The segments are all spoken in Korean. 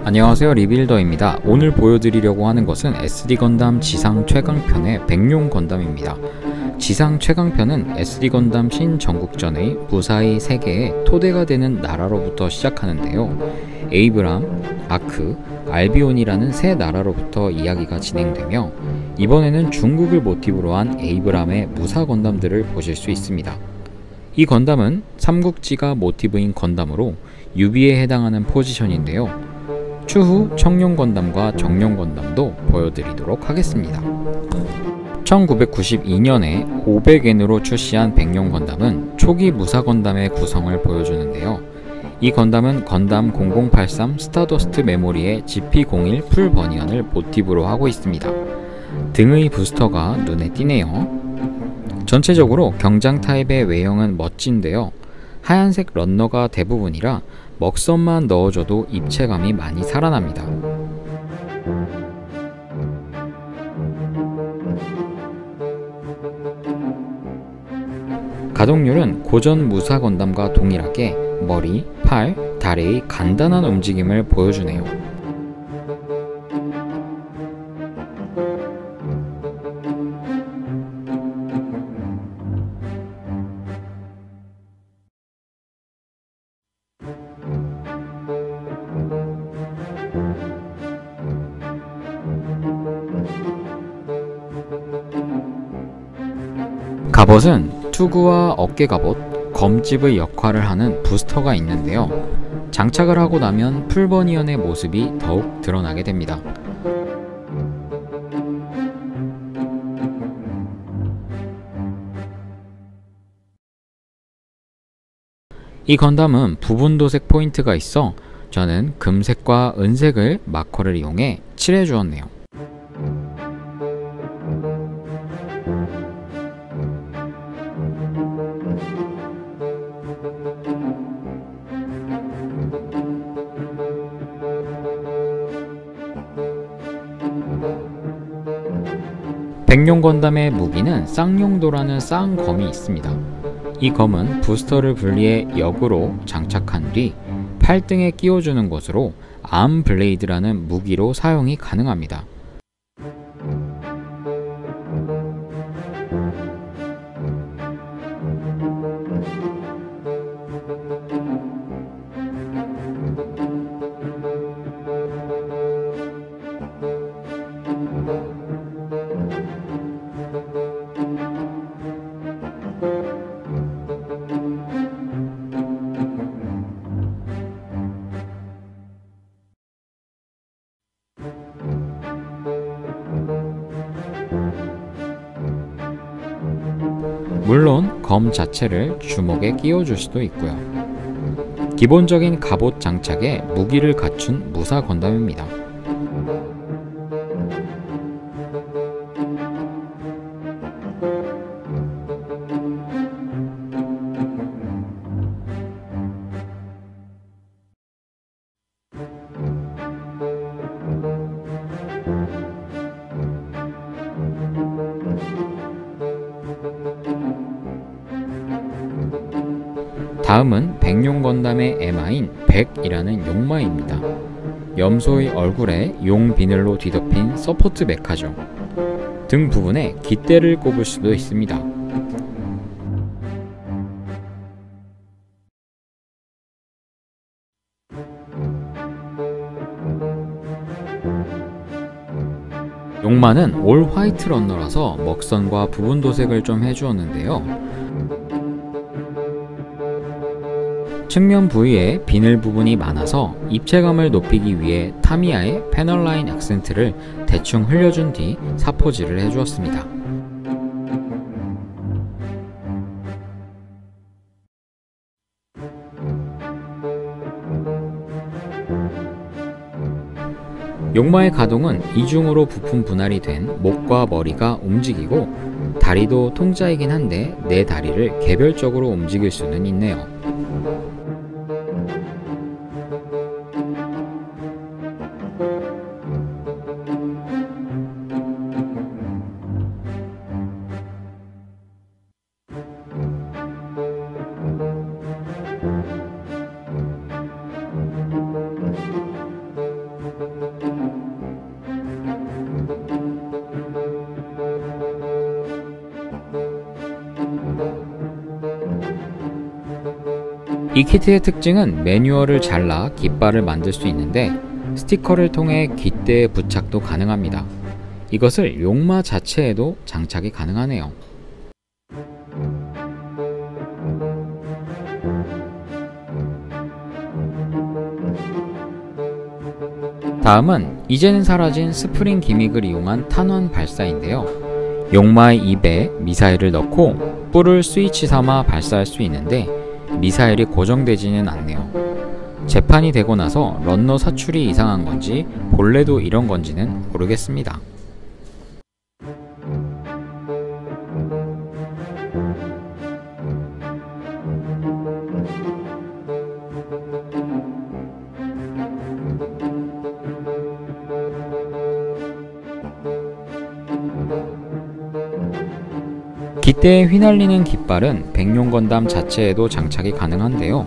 안녕하세요, 리빌더입니다. 오늘 보여드리려고 하는 것은 SD 건담 지상 최강편의 백룡 건담입니다. 지상 최강편은 SD 건담 신전국전의 무사히 세계의 토대가 되는 나라로부터 시작하는데요. 에이브람, 아크, 알비온이라는 세 나라로부터 이야기가 진행되며 이번에는 중국을 모티브로 한 에이브람의 무사 건담들을 보실 수 있습니다. 이 건담은 삼국지가 모티브인 건담으로 유비에 해당하는 포지션인데요. 추후 청룡 건담과 정룡 건담도 보여드리도록 하겠습니다. 1992년에 500엔으로 출시한 백룡 건담은 초기 무사 건담의 구성을 보여주는데요. 이 건담은 건담 0083 스타더스트 메모리의 GP01 풀 버니언을 모티브로 하고 있습니다. 등의 부스터가 눈에 띄네요. 전체적으로 경장 타입의 외형은 멋진데요. 하얀색 런너가 대부분이라 먹선만 넣어줘도 입체감이 많이 살아납니다. 가동률은 고전 무사 건담과 동일하게 머리, 팔, 다리의 간단한 움직임을 보여주네요. 갑옷은 투구와 어깨 갑옷, 검집의 역할을 하는 부스터가 있는데요. 장착을 하고 나면 풀버니언의 모습이 더욱 드러나게 됩니다. 이 건담은 부분 도색 포인트가 있어 저는 금색과 은색을 마커를 이용해 칠해 주었네요. 백룡 건담의 무기는 쌍용도라는 쌍검이 있습니다. 이 검은 부스터를 분리해 역으로 장착한 뒤 팔등에 끼워주는 것으로 암 블레이드라는 무기로 사용이 가능합니다. 물론 검 자체를 주먹에 끼워줄 수도 있고요. 기본적인 갑옷 장착에 무기를 갖춘 무사 건담입니다. 다음은 백룡 건담의 에마인 백이라는 용마입니다. 염소의 얼굴에 용 비늘로 뒤덮인 서포트 메카죠. 등 부분에 깃대를 꼽을 수도 있습니다. 용마는 올 화이트 런너라서 먹선과 부분 도색을 좀 해주었는데요. 측면 부위에 비늘 부분이 많아서 입체감을 높이기 위해 타미야의 패널라인 액센트를 대충 흘려준 뒤 사포질을 해주었습니다. 용마의 가동은 이중으로 부품 분할이 된 목과 머리가 움직이고 다리도 통짜이긴 한데 네 다리를 개별적으로 움직일 수는 있네요. 이 키트의 특징은 매뉴얼을 잘라 깃발을 만들 수 있는데 스티커를 통해 깃대에 부착도 가능합니다. 이것을 용마 자체에도 장착이 가능하네요. 다음은 이제는 사라진 스프링 기믹을 이용한 탄환 발사인데요. 용마의 입에 미사일을 넣고 뿔을 스위치 삼아 발사할 수 있는데 미사일이 고정되지는 않네요. 재판이 되고 나서 런너 사출이 이상한 건지 본래도 이런 건지는 모르겠습니다. 깃대에 휘날리는 깃발은 백룡 건담 자체에도 장착이 가능한데요.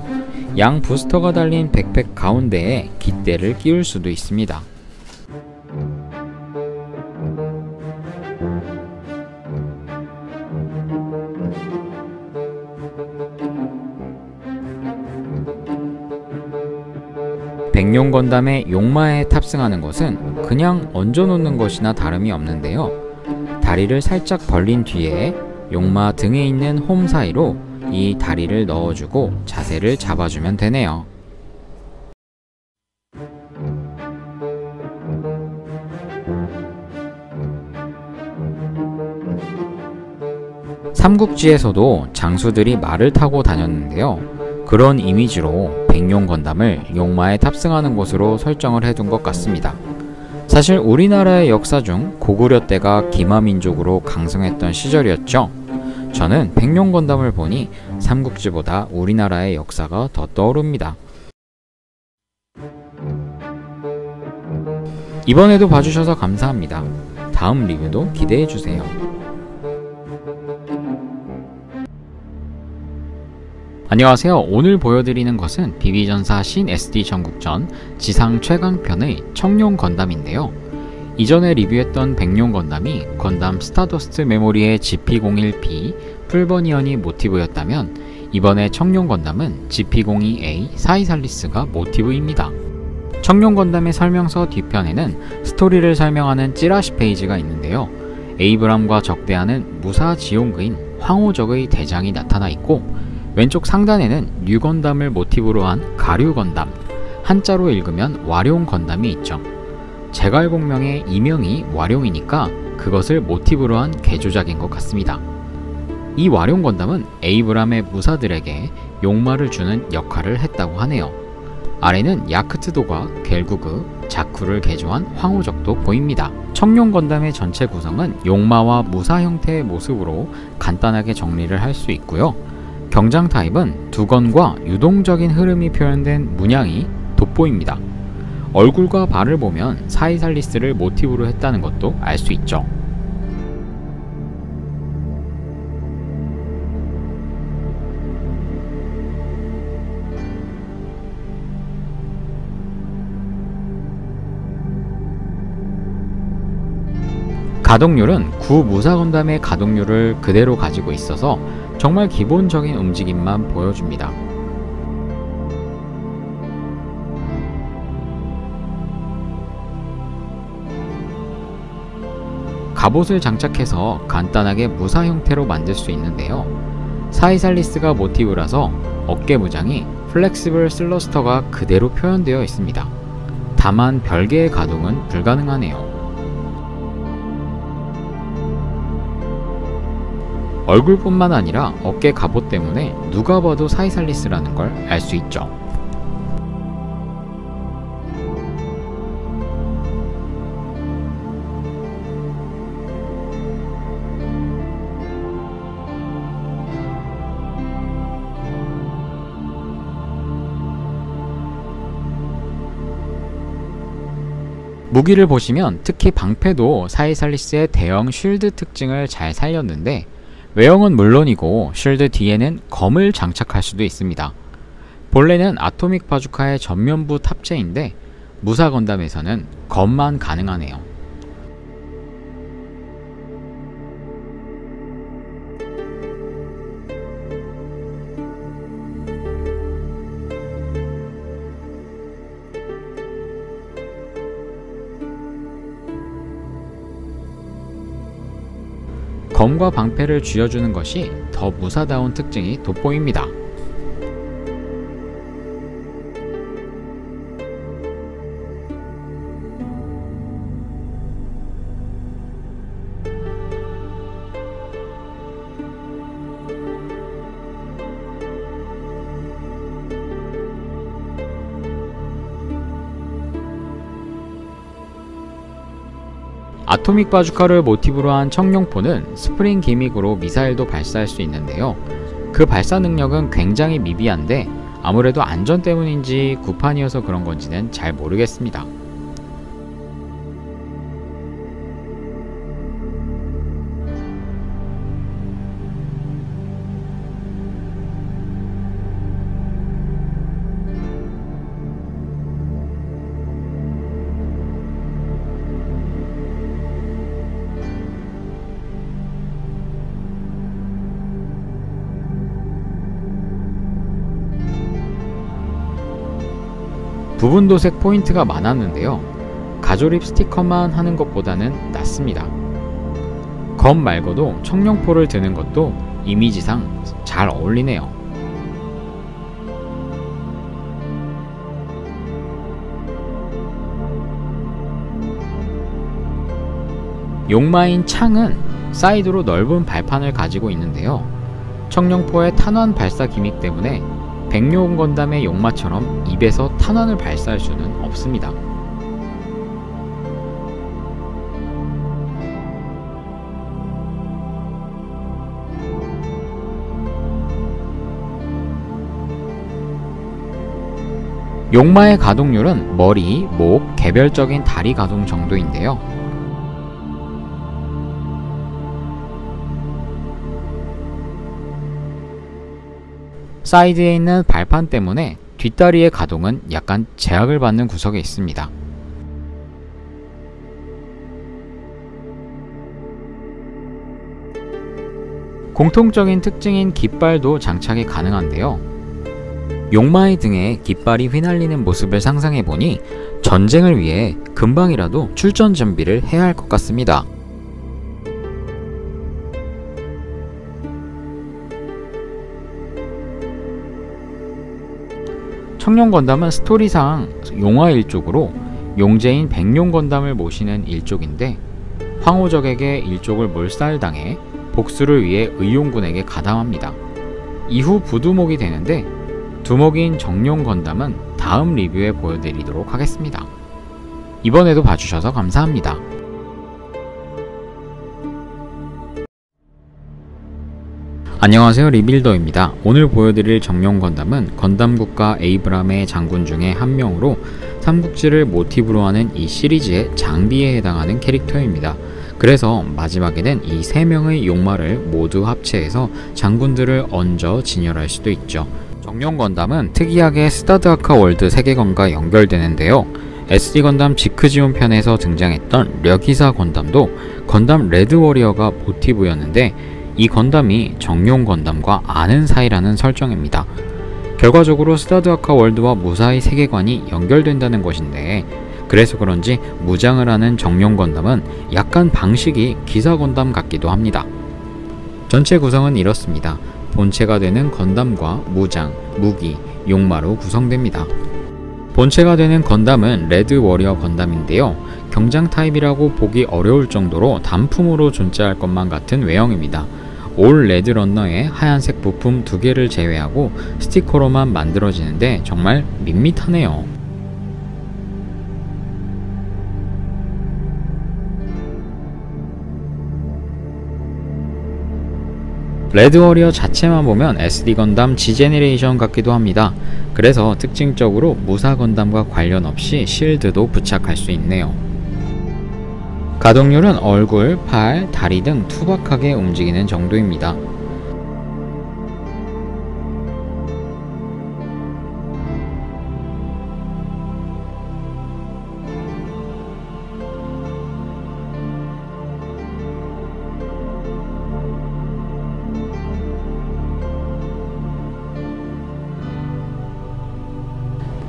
양 부스터가 달린 백팩 가운데에 깃대를 끼울 수도 있습니다. 백룡 건담의 용마에 탑승하는 것은 그냥 얹어놓는 것이나 다름이 없는데요. 다리를 살짝 벌린 뒤에 용마 등에 있는 홈 사이로 이 다리를 넣어주고 자세를 잡아주면 되네요. 삼국지에서도 장수들이 말을 타고 다녔는데요. 그런 이미지로 백룡 건담을 용마에 탑승하는 곳으로 설정을 해둔 것 같습니다. 사실 우리나라의 역사 중 고구려 때가 기마민족으로 강성했던 시절이었죠. 저는 백룡 건담을 보니 삼국지보다 우리나라의 역사가 더 떠오릅니다. 이번에도 봐주셔서 감사합니다. 다음 리뷰도 기대해주세요. 안녕하세요. 오늘 보여드리는 것은 비비전사 신 SD 전국전 지상 최강편의 청룡 건담인데요. 이전에 리뷰했던 백룡 건담이 건담 스타더스트 메모리의 GP01B 풀버니언이 모티브였다면 이번에 청룡 건담은 GP02A 사이살리스가 모티브입니다. 청룡 건담의 설명서 뒤편에는 스토리를 설명하는 찌라시 페이지가 있는데요. 에이브람과 적대하는 무사 지용그인 황호적의 대장이 나타나 있고 왼쪽 상단에는 뉴건담을 모티브로 한 가류건담, 한자로 읽으면 와룡건담이 있죠. 제갈공명의 이명이 와룡이니까 그것을 모티브로 한 개조작인 것 같습니다. 이 와룡건담은 에이브람의 무사들에게 용마를 주는 역할을 했다고 하네요. 아래는 야크트도가 겔구그, 자쿠를 개조한 황호적도 보입니다. 청룡건담의 전체 구성은 용마와 무사 형태의 모습으로 간단하게 정리를 할 수 있고요. 경장 타입은 두건과 유동적인 흐름이 표현된 문양이 돋보입니다. 얼굴과 발을 보면 사이살리스를 모티브로 했다는 것도 알 수 있죠. 가동률은 구 무사건담의 가동률을 그대로 가지고 있어서 정말 기본적인 움직임만 보여줍니다. 갑옷을 장착해서 간단하게 무사 형태로 만들 수 있는데요. 사이살리스가 모티브라서 어깨 무장이 플렉시블 슬러스터가 그대로 표현되어 있습니다. 다만 별개의 가동은 불가능하네요. 얼굴뿐만 아니라 어깨 갑옷 때문에 누가 봐도 사이살리스라는 걸 알 수 있죠. 무기를 보시면 특히 방패도 사이살리스의 대형 쉴드 특징을 잘 살렸는데 외형은 물론이고 쉴드 뒤에는 검을 장착할 수도 있습니다. 본래는 아토믹 바주카의 전면부 탑재인데 무사 건담에서는 검만 가능하네요. 검과 방패를 쥐어주는 것이 더 무사다운 특징이 돋보입니다. 아토믹 바주카를 모티브로 한 청룡포는 스프링 기믹으로 미사일도 발사할 수 있는데요. 그 발사 능력은 굉장히 미비한데 아무래도 안전 때문인지 구판이어서 그런 건지는 잘 모르겠습니다. 부분 도색 포인트가 많았는데요. 가조립 스티커만 하는 것보다는 낫습니다. 검 말고도 청룡포를 드는 것도 이미지상 잘 어울리네요. 용마인 창은 사이드로 넓은 발판을 가지고 있는데요. 청룡포의 탄환 발사 기믹 때문에 백룡 건담의 용마처럼 입에서 탄환을 발사할 수는 없습니다. 용마의 가동률은 머리, 목, 개별적인 다리 가동 정도인데요. 사이드에 있는 발판 때문에 뒷다리의 가동은 약간 제약을 받는 구석에 있습니다. 공통적인 특징인 깃발도 장착이 가능한데요. 용마의 등에 깃발이 휘날리는 모습을 상상해보니 전쟁을 위해 금방이라도 출전 준비를 해야 할 것 같습니다. 청룡 건담은 스토리상 용화 일족으로 용제인 백룡 건담을 모시는 일족인데 황호적에게 일족을 몰살당해 복수를 위해 의용군에게 가담합니다. 이후 부두목이 되는데 두목인 정룡 건담은 다음 리뷰에 보여드리도록 하겠습니다. 이번에도 봐주셔서 감사합니다. 안녕하세요, 리빌더입니다. 오늘 보여드릴 정룡 건담은 건담국가 에이브람의 장군 중에 한 명으로 삼국지를 모티브로 하는 이 시리즈의 장비에 해당하는 캐릭터입니다. 그래서 마지막에는 이 세 명의 용마를 모두 합체해서 장군들을 얹어 진열할 수도 있죠. 정룡 건담은 특이하게 스타드아카 월드 세계관과 연결되는데요. SD 건담 지크지온 편에서 등장했던 려기사 건담도 건담 레드워리어가 모티브였는데 이 건담이 정룡 건담과 아는 사이라는 설정입니다. 결과적으로 스타드아카 월드와 무사히 세계관이 연결된다는 것인데 그래서 그런지 무장을 하는 정룡 건담은 약간 방식이 기사 건담 같기도 합니다. 전체 구성은 이렇습니다. 본체가 되는 건담과 무장, 무기, 용마로 구성됩니다. 본체가 되는 건담은 레드 워리어 건담인데요. 경장 타입이라고 보기 어려울 정도로 단품으로 존재할 것만 같은 외형입니다. 올 레드 런너의 하얀색 부품 2개를 제외하고 스티커로만 만들어지는데 정말 밋밋하네요. 레드 워리어 자체만 보면 SD 건담 G제네레이션 같기도 합니다. 그래서 특징적으로 무사 건담과 관련 없이 실드도 부착할 수 있네요. 가동률은 얼굴, 팔, 다리 등 투박하게 움직이는 정도입니다.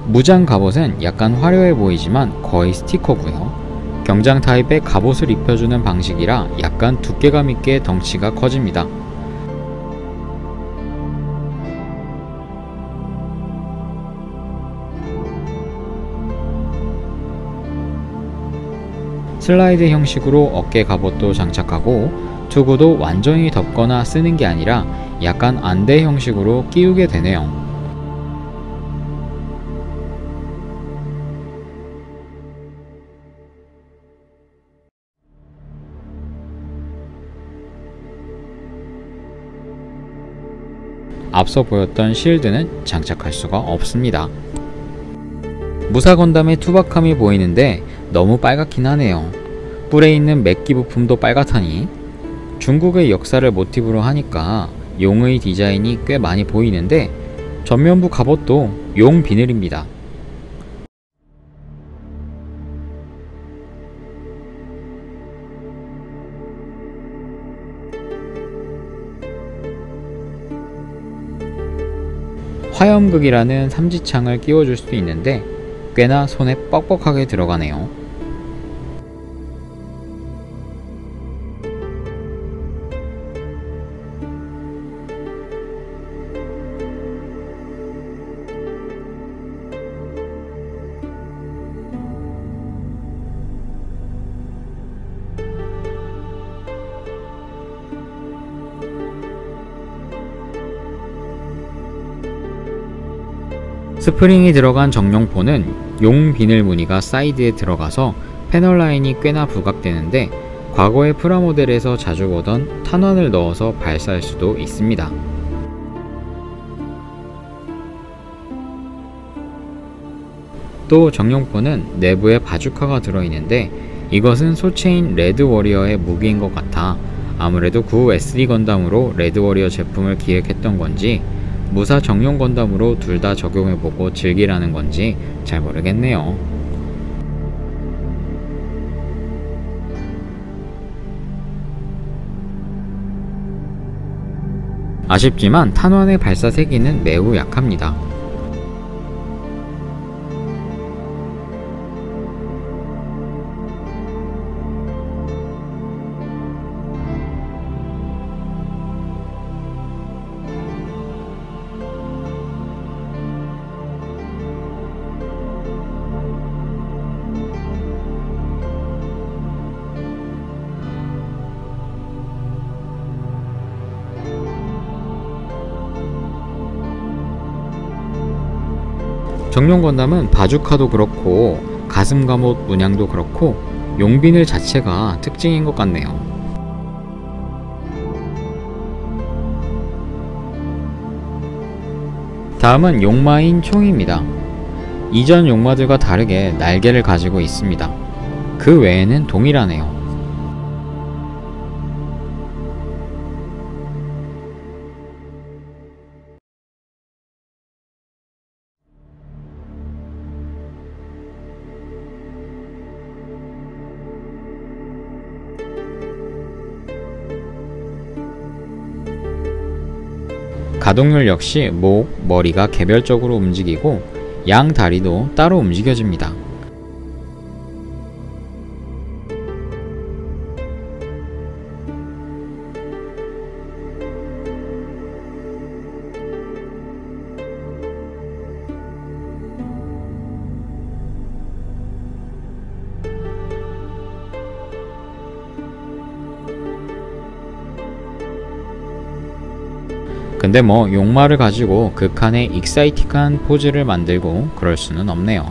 무장 갑옷은 약간 화려해 보이지만 거의 스티커고요. 경장 타입의 갑옷을 입혀주는 방식이라 약간 두께감 있게 덩치가 커집니다. 슬라이드 형식으로 어깨 갑옷도 장착하고 투구도 완전히 덮거나 쓰는 게 아니라 약간 안대 형식으로 끼우게 되네요. 앞서 보였던 실드는 장착할 수가 없습니다. 무사 건담의 투박함이 보이는데 너무 빨갛긴 하네요. 뿔에 있는 맥기 부품도 빨갛다니. 중국의 역사를 모티브로 하니까 용의 디자인이 꽤 많이 보이는데 전면부 갑옷도 용 비늘입니다. 화염극이라는 삼지창을 끼워줄 수 있는데 꽤나 손에 뻑뻑하게 들어가네요. 스프링이 들어간 정룡포는 용 비늘 무늬가 사이드에 들어가서 패널 라인이 꽤나 부각되는데 과거의 프라모델에서 자주 보던 탄환을 넣어서 발사할 수도 있습니다. 또 정룡포는 내부에 바주카가 들어있는데 이것은 소체인 레드워리어의 무기인 것 같아 아무래도 구 SD 건담으로 레드워리어 제품을 기획했던 건지 무사 정용 건담으로 둘 다 적용해보고 즐기라는 건지 잘 모르겠네요. 아쉽지만 탄환의 발사 세기는 매우 약합니다. 정룡 건담은 바주카도 그렇고 가슴 갑옷 문양도 그렇고 용비늘 자체가 특징인 것 같네요. 다음은 용마인 총입니다. 이전 용마들과 다르게 날개를 가지고 있습니다. 그 외에는 동일하네요. 가동률 역시 목, 머리가 개별적으로 움직이고 양 다리도 따로 움직여집니다. 근데 뭐 용마를 가지고 극한의 익사이틱한 포즈를 만들고 그럴 수는 없네요.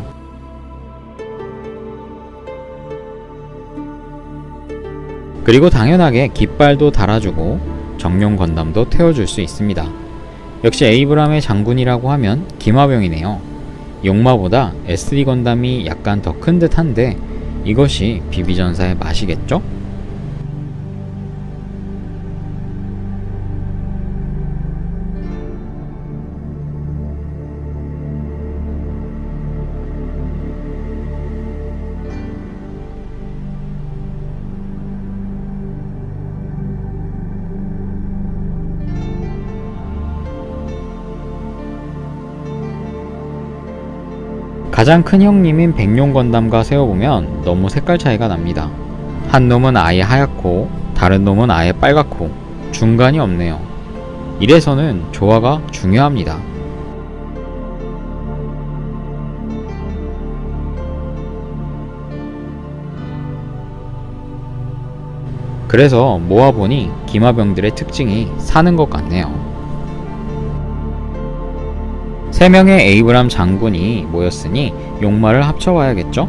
그리고 당연하게 깃발도 달아주고 정룡 건담도 태워줄 수 있습니다. 역시 에이브람의 장군이라고 하면 기마병이네요. 용마보다 SD 건담이 약간 더 큰 듯 한데 이것이 비비전사의 맛이겠죠? 가장 큰 형님인 백룡 건담과 세워보면 너무 색깔 차이가 납니다. 한 놈은 아예 하얗고 다른 놈은 아예 빨갛고 중간이 없네요. 이래서는 조화가 중요합니다. 그래서 모아보니 기마병들의 특징이 사는 것 같네요. 3명의 에이브람 장군이 모였으니 용마를 합쳐봐야겠죠?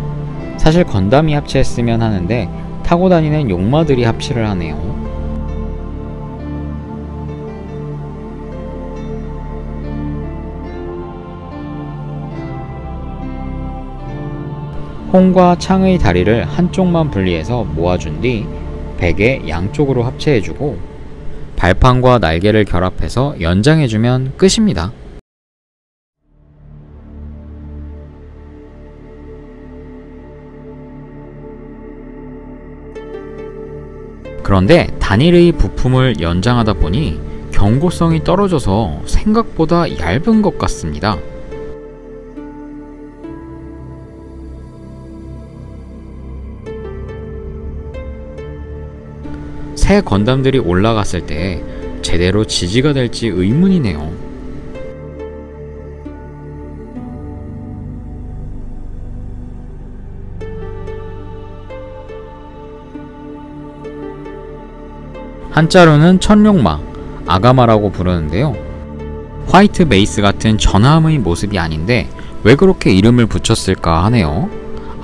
사실 건담이 합체했으면 하는데 타고 다니는 용마들이 합체를 하네요. 홍과 창의 다리를 한쪽만 분리해서 모아준 뒤 베개 양쪽으로 합체해주고 발판과 날개를 결합해서 연장해주면 끝입니다. 그런데 단일의 부품을 연장하다 보니 경고성이 떨어져서 생각보다 얇은 것 같습니다. 새 건담들이 올라갔을 때 제대로 지지가 될지 의문이네요. 한자로는 천룡마, 아가마라고 부르는데요. 화이트 베이스 같은 전함의 모습이 아닌데 왜 그렇게 이름을 붙였을까 하네요.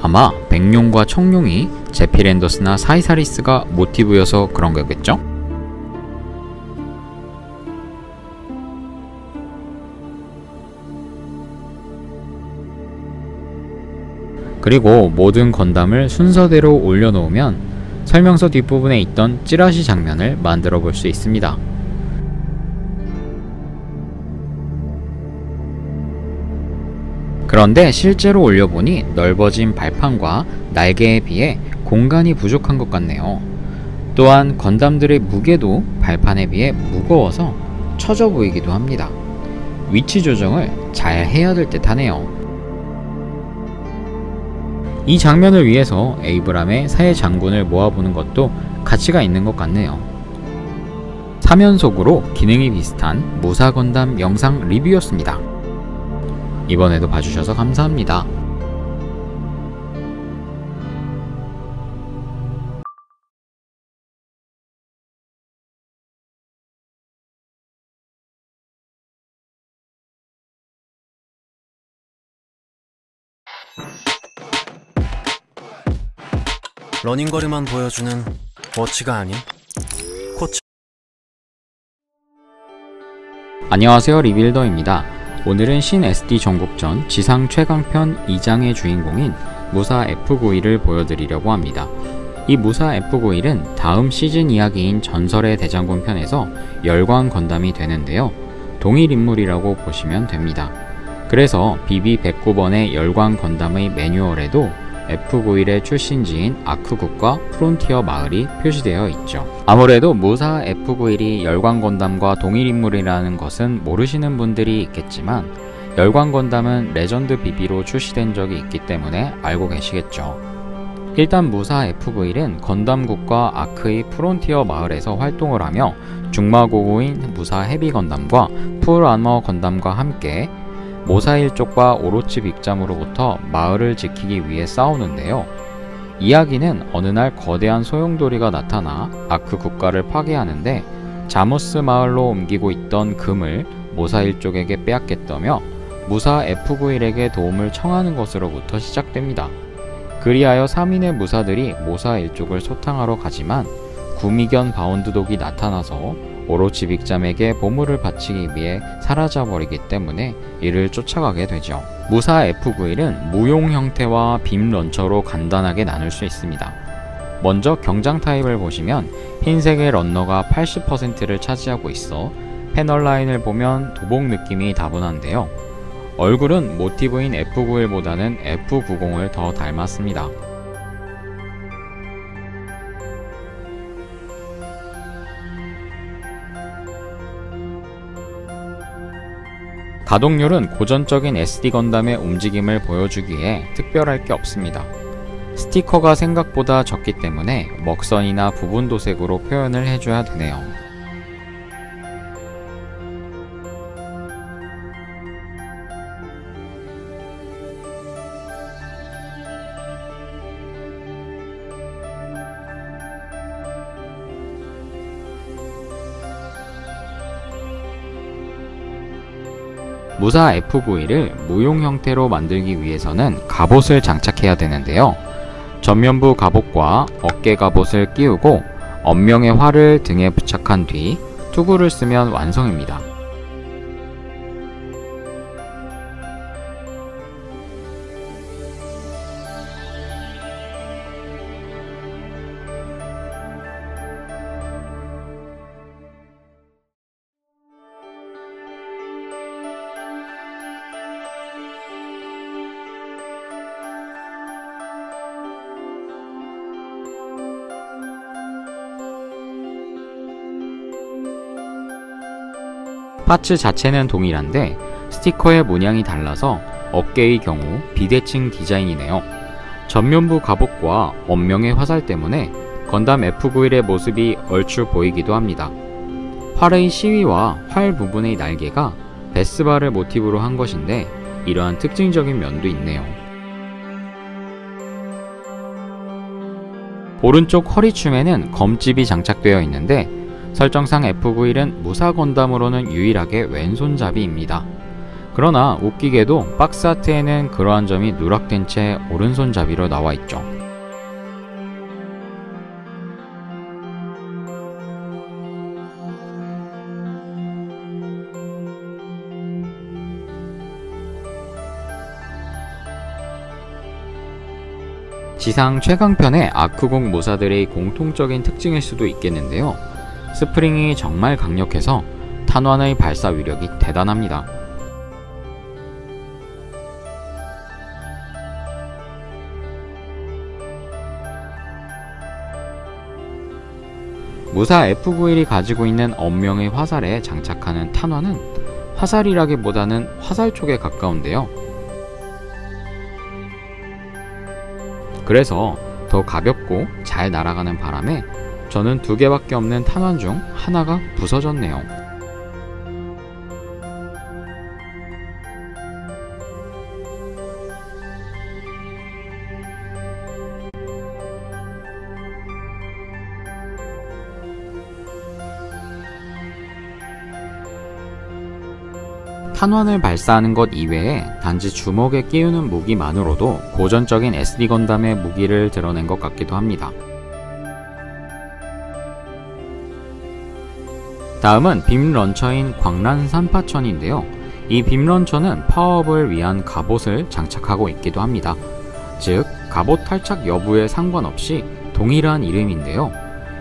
아마 백룡과 청룡이 제피랜더스나 사이사리스가 모티브여서 그런 거겠죠? 그리고 모든 건담을 순서대로 올려놓으면 설명서 뒷부분에 있던 찌라시 장면을 만들어 볼 수 있습니다. 그런데 실제로 올려보니 넓어진 발판과 날개에 비해 공간이 부족한 것 같네요. 또한 건담들의 무게도 발판에 비해 무거워서 처져 보이기도 합니다. 위치 조정을 잘 해야 될 듯 하네요. 이 장면을 위해서 에이브람의 새 장군을 모아보는 것도 가치가 있는 것 같네요. 3연속으로 기능이 비슷한 무사 건담 영상 리뷰였습니다. 이번에도 봐주셔서 감사합니다. 러닝거리만 보여주는 워치가 아닌 코치. 안녕하세요, 리빌더입니다. 오늘은 신 SD 전국전 지상 최강편 2장의 주인공인 무사 F91을 보여드리려고 합니다. 이 무사 F91은 다음 시즌 이야기인 전설의 대장군 편에서 열광 건담이 되는데요. 동일 인물이라고 보시면 됩니다. 그래서 BB109번의 열광 건담의 매뉴얼에도 F91의 출신지인 아크국과 프론티어 마을이 표시되어 있죠. 아무래도 무사 F91이 열광 건담과 동일 인물이라는 것은 모르시는 분들이 있겠지만 열광 건담은 레전드 BB로 출시된 적이 있기 때문에 알고 계시겠죠. 일단 무사 F91은 건담국과 아크의 프론티어 마을에서 활동을 하며 중마고고인 무사 헤비 건담과 풀 아머 건담과 함께 모사일 쪽과 오로치 빅잠으로부터 마을을 지키기 위해 싸우는데요. 이야기는 어느 날 거대한 소용돌이가 나타나 아크 국가를 파괴하는데 자무스 마을로 옮기고 있던 금을 모사일 쪽에게 빼앗겠다며 무사 F91에게 도움을 청하는 것으로부터 시작됩니다. 그리하여 3인의 무사들이 모사일 쪽을 소탕하러 가지만 구미견 바운드독이 나타나서 오로치 빅잠에게 보물을 바치기 위해 사라져버리기 때문에 이를 쫓아가게 되죠. 무사 F91은 무용 형태와 빔 런처로 간단하게 나눌 수 있습니다. 먼저 경장 타입을 보시면 흰색의 런너가 80%를 차지하고 있어 패널 라인을 보면 도복 느낌이 다분한데요. 얼굴은 모티브인 F91보다는 F90을 더 닮았습니다. 가동률은 고전적인 SD 건담의 움직임을 보여주기에 특별할 게 없습니다. 스티커가 생각보다 적기 때문에 먹선이나 부분 도색으로 표현을 해줘야 되네요. 무사 F91을 무용 형태로 만들기 위해서는 갑옷을 장착해야 되는데요. 전면부 갑옷과 어깨 갑옷을 끼우고 엄명의 활을 등에 부착한 뒤 투구를 쓰면 완성입니다. 파츠 자체는 동일한데 스티커의 모양이 달라서 어깨의 경우 비대칭 디자인이네요. 전면부 갑옷과 원명의 화살 때문에 건담 F91의 모습이 얼추 보이기도 합니다. 활의 시위와 활 부분의 날개가 베스바를 모티브로 한 것인데 이러한 특징적인 면도 있네요. 오른쪽 허리춤에는 검집이 장착되어 있는데 설정상 F91은 무사 건담으로는 유일하게 왼손잡이입니다. 그러나 웃기게도 박스 아트에는 그러한 점이 누락된 채 오른손잡이로 나와 있죠. 지상 최강편의 아크공 모사들의 공통적인 특징일 수도 있겠는데요. 스프링이 정말 강력해서 탄환의 발사 위력이 대단합니다. 무사 F91이 가지고 있는 엄명의 화살에 장착하는 탄환은 화살이라기보다는 화살촉에 가까운데요. 그래서 더 가볍고 잘 날아가는 바람에 저는 2개밖에 없는 탄환 중 하나가 부서졌네요. 탄환을 발사하는 것 이외에 단지 주먹에 끼우는 무기만으로도 고전적인 SD 건담의 무기를 드러낸 것 같기도 합니다. 다음은 빔 런처인 광란 산파천인데요. 이 빔 런처는 파워업을 위한 갑옷을 장착하고 있기도 합니다. 즉, 갑옷 탈착 여부에 상관없이 동일한 이름인데요.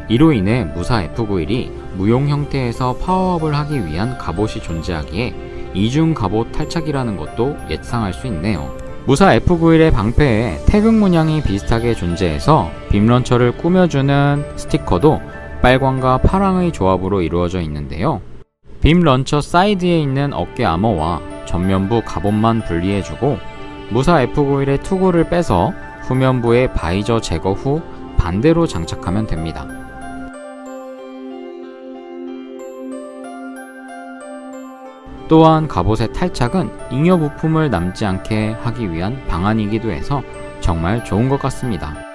이로 인해 무사 F91이 무용 형태에서 파워업을 하기 위한 갑옷이 존재하기에 이중 갑옷 탈착이라는 것도 예상할 수 있네요. 무사 F91의 방패에 태극 문양이 비슷하게 존재해서 빔 런처를 꾸며주는 스티커도 빨강과 파랑의 조합으로 이루어져 있는데요. 빔 런처 사이드에 있는 어깨 아머와 전면부 갑옷만 분리해주고 무사 F91의 투구를 빼서 후면부의 바이저 제거 후 반대로 장착하면 됩니다. 또한 갑옷의 탈착은 잉여 부품을 남지 않게 하기 위한 방안이기도 해서 정말 좋은 것 같습니다.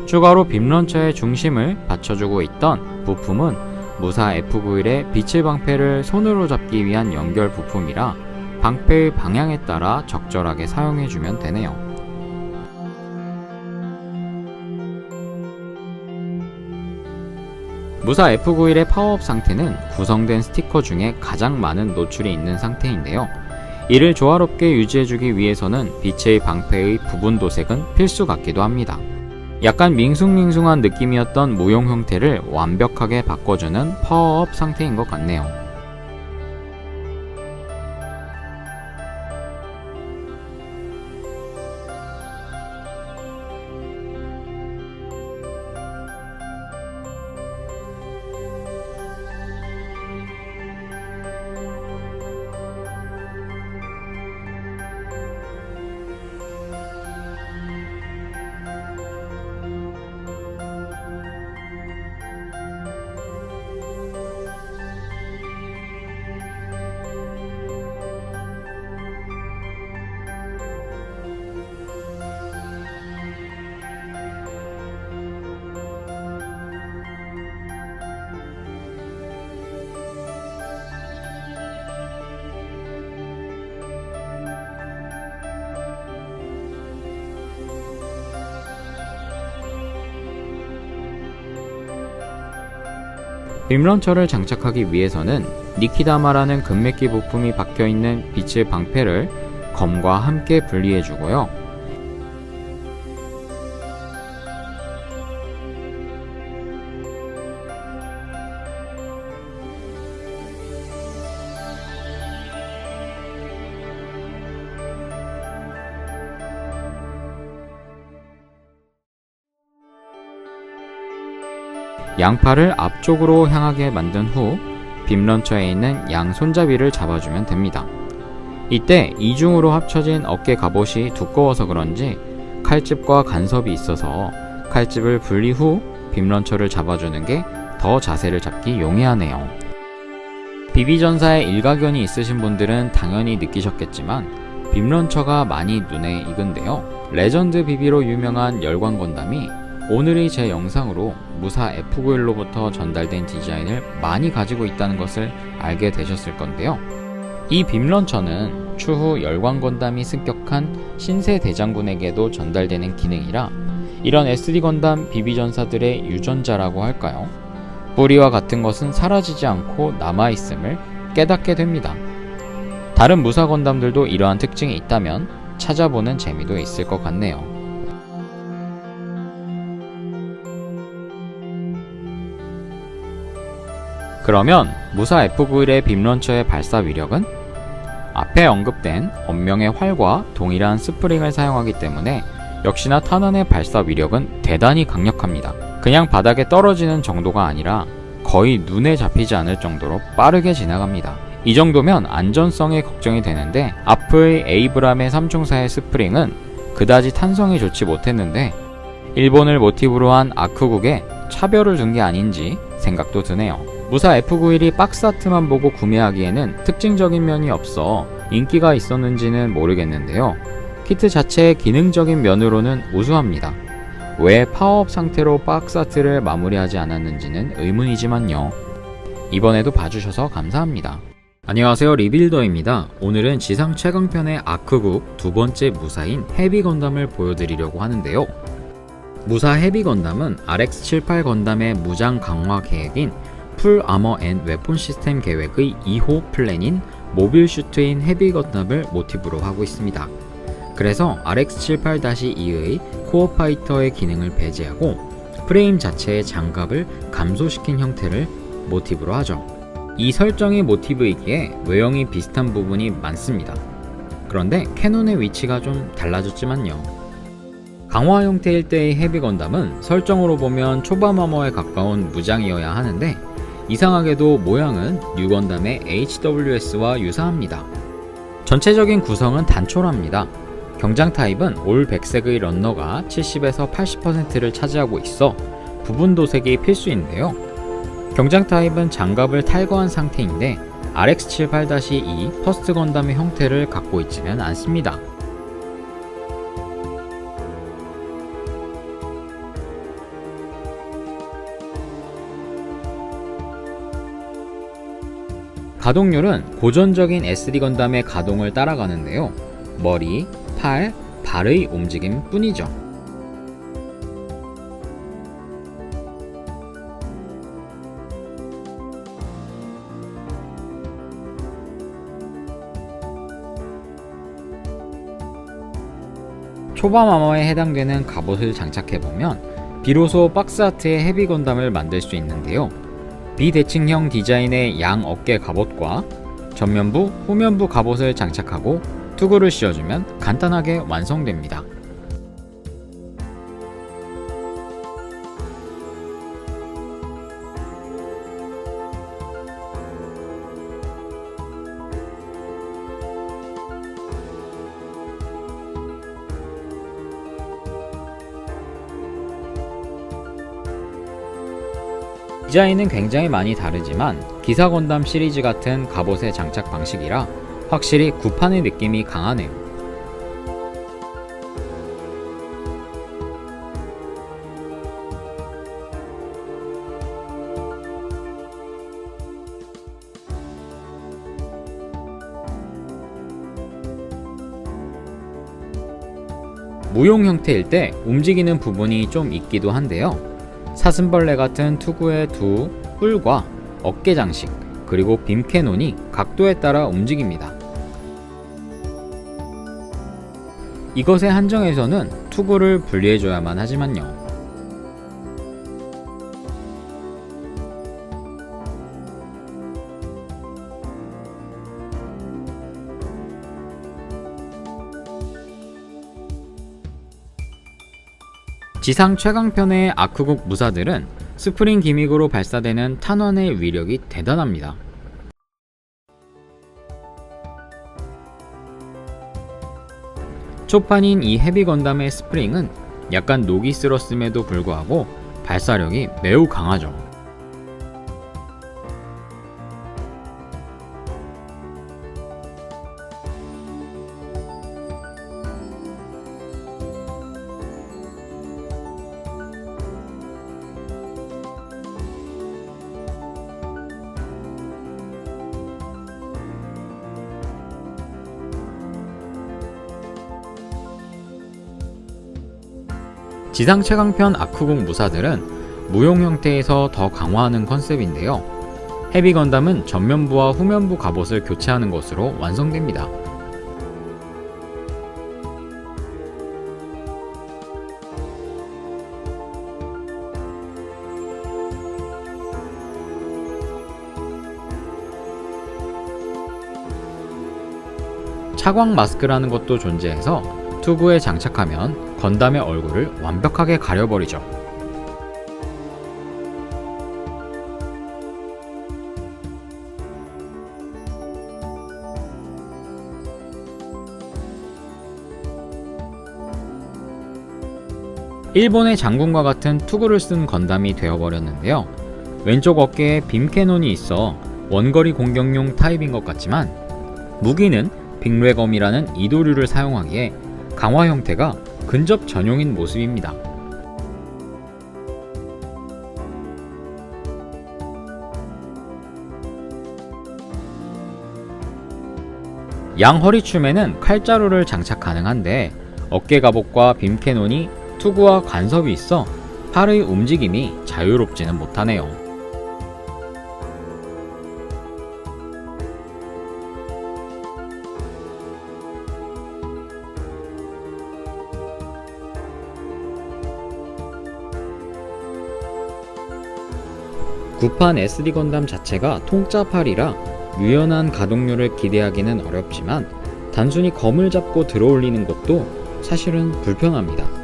추가로 빔런처의 중심을 받쳐주고 있던 부품은 무사 F91의 빛의 방패를 손으로 잡기 위한 연결 부품이라 방패의 방향에 따라 적절하게 사용해주면 되네요. 무사 F91의 파워업 상태는 구성된 스티커 중에 가장 많은 노출이 있는 상태인데요. 이를 조화롭게 유지해주기 위해서는 빛의 방패의 부분 도색은 필수 같기도 합니다. 약간 밍숭밍숭한 느낌이었던 무용 형태를 완벽하게 바꿔주는 파워업 상태인 것 같네요. 빔런처를 장착하기 위해서는 니키다마라는 금맥기 부품이 박혀있는 빛의 방패를 검과 함께 분리해주고요. 양팔을 앞쪽으로 향하게 만든 후 빔런처에 있는 양 손잡이를 잡아주면 됩니다. 이때 이중으로 합쳐진 어깨 갑옷이 두꺼워서 그런지 칼집과 간섭이 있어서 칼집을 분리 후 빔런처를 잡아주는 게 더 자세를 잡기 용이하네요. 비비전사에 일가견이 있으신 분들은 당연히 느끼셨겠지만 빔런처가 많이 눈에 익은데요. 레전드 비비로 유명한 열광건담이 오늘의 제 영상으로 무사 F91로부터 전달된 디자인을 많이 가지고 있다는 것을 알게 되셨을 건데요. 이 빔런처는 추후 열광건담이 습격한 신세 대장군에게도 전달되는 기능이라 이런 SD건담 비비전사들의 유전자라고 할까요? 뿌리와 같은 것은 사라지지 않고 남아있음을 깨닫게 됩니다. 다른 무사 건담들도 이러한 특징이 있다면 찾아보는 재미도 있을 것 같네요. 그러면 무사 F91의 빔런처의 발사 위력은? 앞에 언급된 언명의 활과 동일한 스프링을 사용하기 때문에 역시나 탄환의 발사 위력은 대단히 강력합니다. 그냥 바닥에 떨어지는 정도가 아니라 거의 눈에 잡히지 않을 정도로 빠르게 지나갑니다. 이 정도면 안전성에 걱정이 되는데 앞의 에이브람의 3중사의 스프링은 그다지 탄성이 좋지 못했는데 일본을 모티브로 한 아크국에 차별을 둔 게 아닌지 생각도 드네요. 무사 F91이 박스 아트만 보고 구매하기에는 특징적인 면이 없어 인기가 있었는지는 모르겠는데요. 키트 자체의 기능적인 면으로는 우수합니다. 왜 파워업 상태로 박스 아트를 마무리하지 않았는지는 의문이지만요. 이번에도 봐주셔서 감사합니다. 안녕하세요, 리빌더입니다. 오늘은 지상 최강편의 아크국 두 번째 무사인 헤비건담을 보여드리려고 하는데요. 무사 헤비건담은 RX-78 건담의 무장 강화 계획인 풀 아머 앤 웨폰 시스템 계획의 2호 플랜인 모빌 슈트인 헤비건담을 모티브로 하고 있습니다. 그래서 RX-78-2의 코어 파이터의 기능을 배제하고 프레임 자체의 장갑을 감소시킨 형태를 모티브로 하죠. 이 설정이 모티브이기에 외형이 비슷한 부분이 많습니다. 그런데 캐논의 위치가 좀 달라졌지만요. 강화 형태일 때의 헤비건담은 설정으로 보면 초반 아머에 가까운 무장이어야 하는데 이상하게도 모양은 뉴건담의 HWS와 유사합니다. 전체적인 구성은 단촐합니다. 경장 타입은 올 백색의 런너가 70에서 80%를 차지하고 있어 부분 도색이 필수인데요. 경장 타입은 장갑을 탈거한 상태인데 RX-78-2 퍼스트 건담의 형태를 갖고 있지는 않습니다. 가동률은 고전적인 SD건담의 가동을 따라가는데요. 머리, 팔, 발의 움직임 뿐이죠. 초반 아머에 해당되는 갑옷을 장착해보면 비로소 박스아트의 헤비 건담을 만들 수 있는데요. 비대칭형 디자인의 양 어깨 갑옷과 전면부, 후면부 갑옷을 장착하고 투구를 씌워주면 간단하게 완성됩니다. 디자인은 굉장히 많이 다르지만 기사 건담 시리즈 같은 갑옷의 장착 방식이라 확실히 구판의 느낌이 강하네요. 무용 형태일 때 움직이는 부분이 좀 있기도 한데요. 사슴벌레 같은 투구의 두 뿔과 어깨 장식, 그리고 빔 캐논이 각도에 따라 움직입니다. 이것에 한정해서는 투구를 분리해줘야만 하지만요. 지상 최강편의 아크국 무사들은 스프링 기믹으로 발사되는 탄환의 위력이 대단합니다. 초판인 이 헤비 건담의 스프링은 약간 녹이 쓸었음에도 불구하고 발사력이 매우 강하죠. 지상 최강편 아크국 무사들은 무용 형태에서 더 강화하는 컨셉인데요. 헤비 건담은 전면부와 후면부 갑옷을 교체하는 것으로 완성됩니다. 차광 마스크라는 것도 존재해서 투구에 장착하면 건담의 얼굴을 완벽하게 가려버리죠. 일본의 장군과 같은 투구를 쓴 건담이 되어버렸는데요. 왼쪽 어깨에 빔 캐논이 있어 원거리 공격용 타입인 것 같지만 무기는 빅레검이라는 이도류를 사용하기에 강화 형태가 근접 전용인 모습입니다. 양 허리춤에는 칼자루를 장착 가능한데 어깨 갑옷과 빔 캐논이 투구와 간섭이 있어 팔의 움직임이 자유롭지는 못하네요. 구판 SD 건담 자체가 통짜팔이라 유연한 가동률을 기대하기는 어렵지만 단순히 검을 잡고 들어올리는 것도 사실은 불편합니다.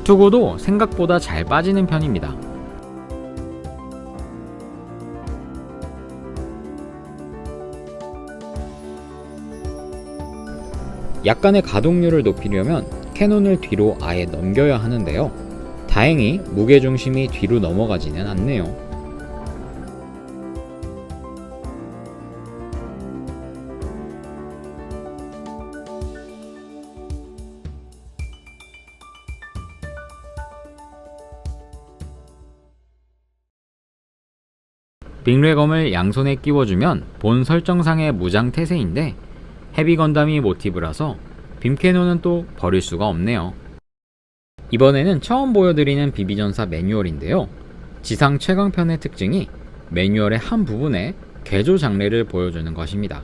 투구도 생각보다 잘 빠지는 편입니다. 약간의 가동률을 높이려면 캐논을 뒤로 아예 넘겨야 하는데요. 다행히 무게중심이 뒤로 넘어가지는 않네요. 빅레검을 양손에 끼워주면 본 설정상의 무장 태세인데 헤비 건담이 모티브라서 빔캐논은 또 버릴 수가 없네요. 이번에는 처음 보여드리는 비비전사 매뉴얼인데요. 지상 최강편의 특징이 매뉴얼의 한 부분에 개조 장례를 보여주는 것입니다.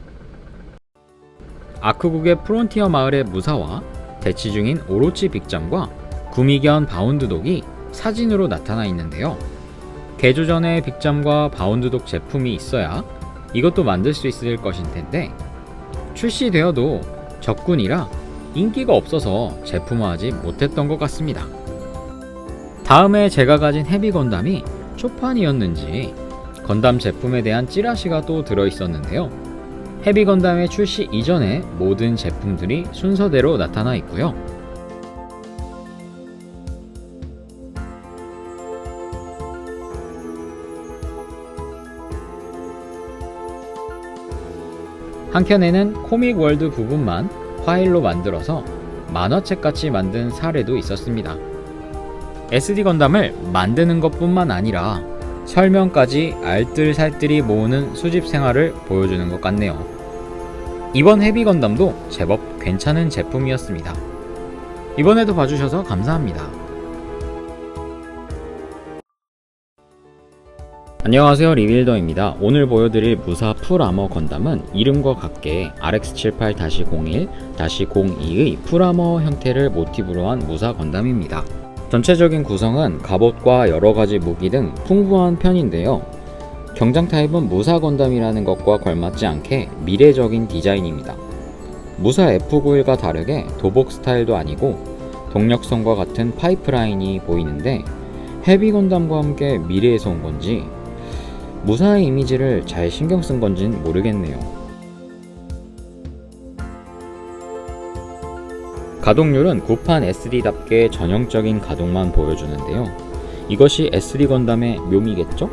아크국의 프론티어 마을의 무사와 대치 중인 오로치 빅잠과 구미견 바운드독이 사진으로 나타나 있는데요. 개조 전에 빅잠과 바운드독 제품이 있어야 이것도 만들 수 있을 것인 텐데 출시되어도 적군이라 인기가 없어서 제품화하지 못했던 것 같습니다. 다음에 제가 가진 헤비 건담이 초판이었는지 건담 제품에 대한 찌라시가 또 들어있었는데요. 헤비 건담의 출시 이전에 모든 제품들이 순서대로 나타나 있고요. 한켠에는 코믹 월드 부분만 파일로 만들어서 만화책같이 만든 사례도 있었습니다. SD 건담을 만드는 것뿐만 아니라 설명까지 알뜰살뜰히 모으는 수집 생활을 보여주는 것 같네요. 이번 헤비 건담도 제법 괜찮은 제품이었습니다. 이번에도 봐주셔서 감사합니다. 안녕하세요, 리빌더입니다. 오늘 보여드릴 무사 풀아머 건담은 이름과 같게 RX78-01-02의 풀아머 형태를 모티브로 한 무사 건담입니다. 전체적인 구성은 갑옷과 여러가지 무기 등 풍부한 편인데요. 경장 타입은 무사 건담이라는 것과 걸맞지 않게 미래적인 디자인입니다. 무사 F91과 다르게 도복 스타일도 아니고 동력선과 같은 파이프라인이 보이는데 헤비 건담과 함께 미래에서 온 건지 무사의 이미지를 잘 신경 쓴 건진 모르겠네요. 가동률은 구판 SD답게 전형적인 가동만 보여주는데요. 이것이 SD 건담의 묘미겠죠?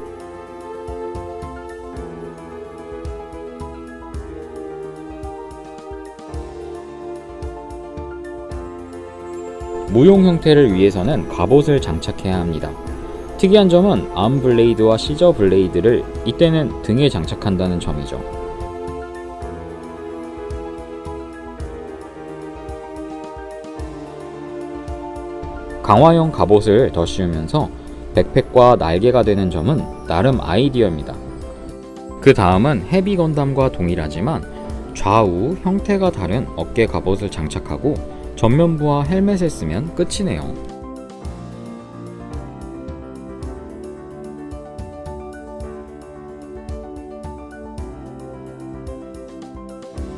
무용 형태를 위해서는 갑옷을 장착해야 합니다. 특이한 점은 암 블레이드와 시저 블레이드를 이때는 등에 장착한다는 점이죠. 강화형 갑옷을 더 씌우면서 백팩과 날개가 되는 점은 나름 아이디어입니다. 그 다음은 헤비 건담과 동일하지만 좌우 형태가 다른 어깨 갑옷을 장착하고 전면부와 헬멧을 쓰면 끝이네요.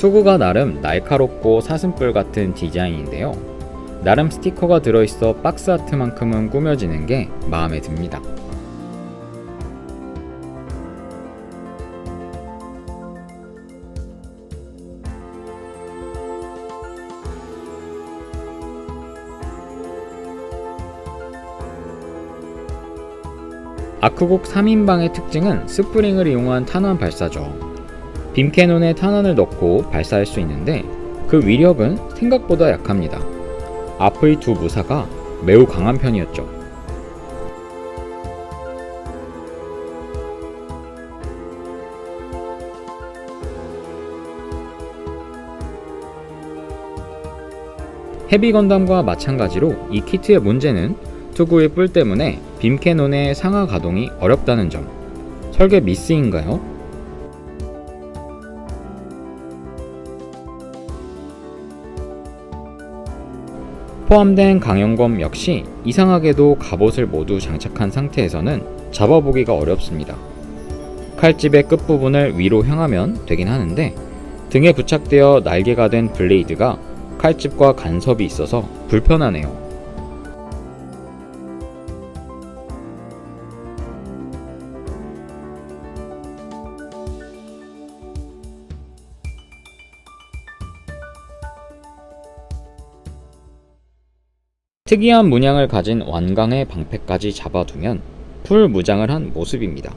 투구가 나름 날카롭고 사슴뿔 같은 디자인인데요. 나름 스티커가 들어있어 박스 아트만큼은 꾸며지는 게 마음에 듭니다. 아크국 3인방의 특징은 스프링을 이용한 탄환 발사죠. 빔캐논에 탄환을 넣고 발사할 수 있는데 그 위력은 생각보다 약합니다. 앞의 두 무사가 매우 강한 편이었죠. 헤비 건담과 마찬가지로 이 키트의 문제는 투구의 뿔 때문에 빔캐논의 상하 가동이 어렵다는 점. 설계 미스인가요? 포함된 강연검 역시 이상하게도 갑옷을 모두 장착한 상태에서는 잡아보기가 어렵습니다. 칼집의 끝부분을 위로 향하면 되긴 하는데 등에 부착되어 날개가 된 블레이드가 칼집과 간섭이 있어서 불편하네요. 특이한 문양을 가진 완강의 방패까지 잡아두면 풀 무장을 한 모습입니다.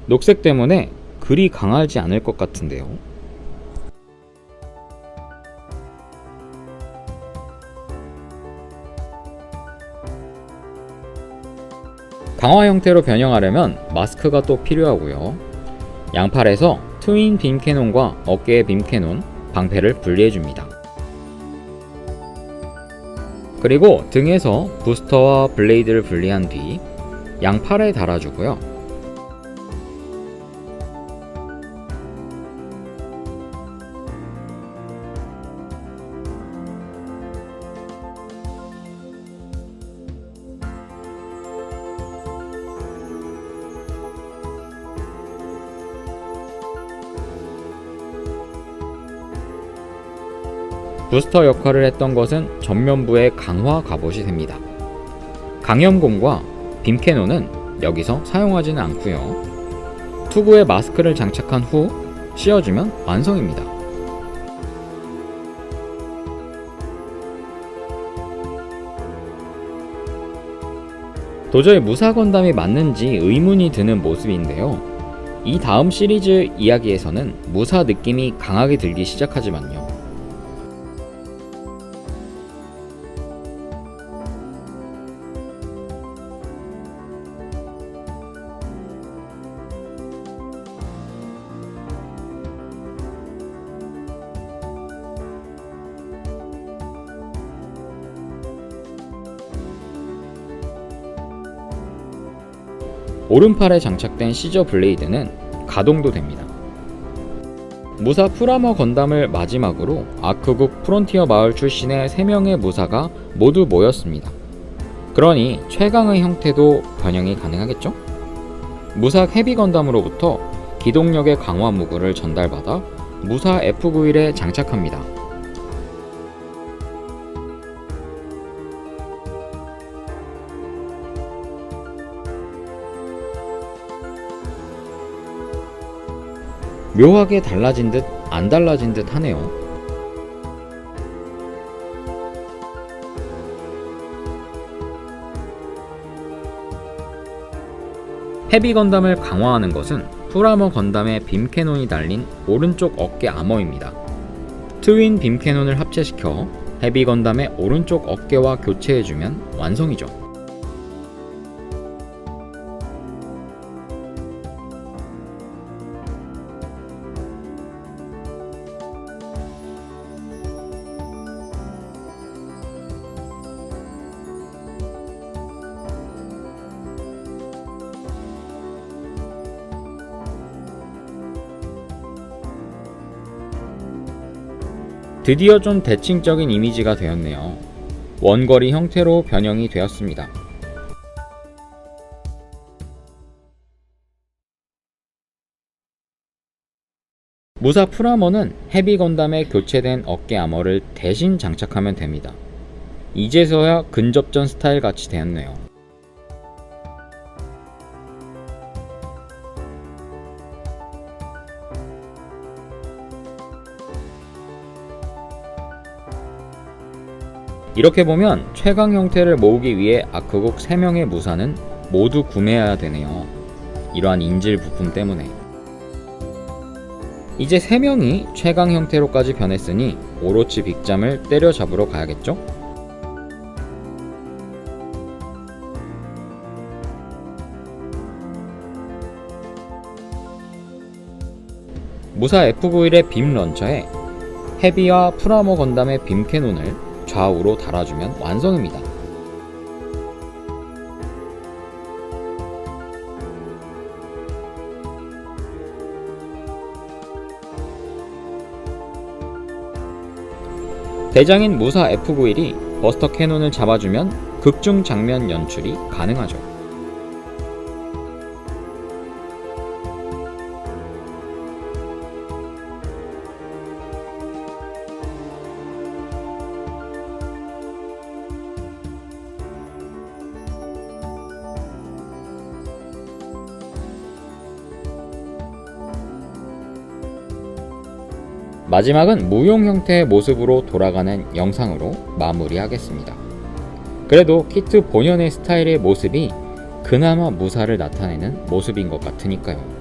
녹색 때문에 그리 강하지 않을 것 같은데요. 강화 형태로 변형하려면 마스크가 또 필요하고요. 양팔에서 트윈 빔캐논과 어깨의 빔캐논, 방패를 분리해줍니다. 그리고 등에서 부스터와 블레이드를 분리한 뒤 양팔에 달아주고요. 부스터 역할을 했던 것은 전면부의 강화 갑옷이 됩니다. 강염곰과 빔캐논은 여기서 사용하지는 않고요. 투구에 마스크를 장착한 후 씌워주면 완성입니다. 도저히 무사 건담이 맞는지 의문이 드는 모습인데요. 이 다음 시리즈 이야기에서는 무사 느낌이 강하게 들기 시작하지만요. 오른팔에 장착된 시저 블레이드는 가동도 됩니다. 무사 프라머 건담을 마지막으로 아크국 프론티어 마을 출신의 3명의 무사가 모두 모였습니다. 그러니 최강의 형태도 변형이 가능하겠죠? 무사 헤비 건담으로부터 기동력의 강화 무구를 전달받아 무사 F91에 장착합니다. 묘하게 달라진 듯 안 달라진 듯 하네요. 헤비 건담을 강화하는 것은 프라머 건담의 빔캐논이 달린 오른쪽 어깨 아머입니다. 트윈 빔캐논을 합체시켜 헤비 건담의 오른쪽 어깨와 교체해주면 완성이죠. 드디어 좀 대칭적인 이미지가 되었네요. 원거리 형태로 변형이 되었습니다. 무사 프라머는 헤비 건담의 교체된 어깨 아머를 대신 장착하면 됩니다. 이제서야 근접전 스타일 같이 되었네요. 이렇게 보면 최강 형태를 모으기 위해 아크국 3명의 무사는 모두 구매해야 되네요. 이러한 인질 부품 때문에. 이제 3명이 최강 형태로까지 변했으니 오로치 빅잠을 때려잡으러 가야겠죠? 무사 F91의 빔 런처에 헤비와 프라모 건담의 빔 캐논을 좌우로 달아주면 완성입니다. 대장인 무사 F91이 버스터 캐논을 잡아주면 극중 장면 연출이 가능하죠. 마지막은 무용 형태의 모습으로 돌아가는 영상으로 마무리하겠습니다. 그래도 키트 본연의 스타일의 모습이 그나마 무사를 나타내는 모습인 것 같으니까요.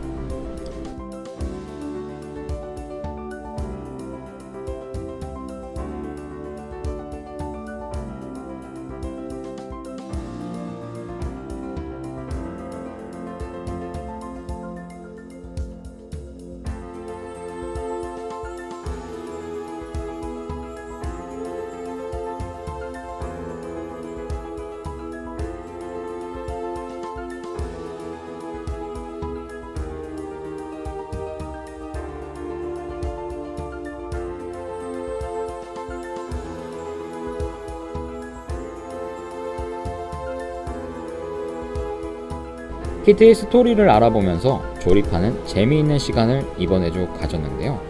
키트의 스토리를 알아보면서 조립하는 재미있는 시간을 이번에도 가졌는데요.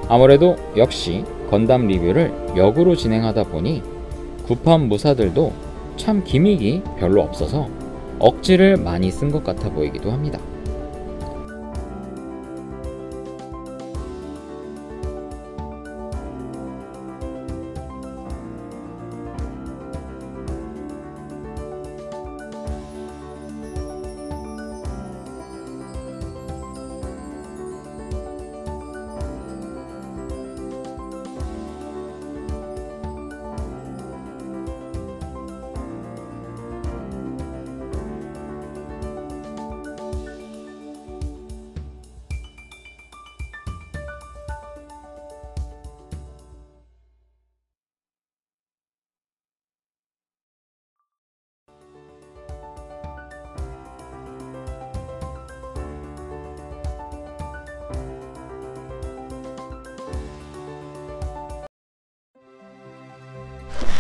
아무래도 역시 건담 리뷰를 역으로 진행하다 보니 구판 무사들도 참 기믹이 별로 없어서 억지를 많이 쓴 것 같아 보이기도 합니다.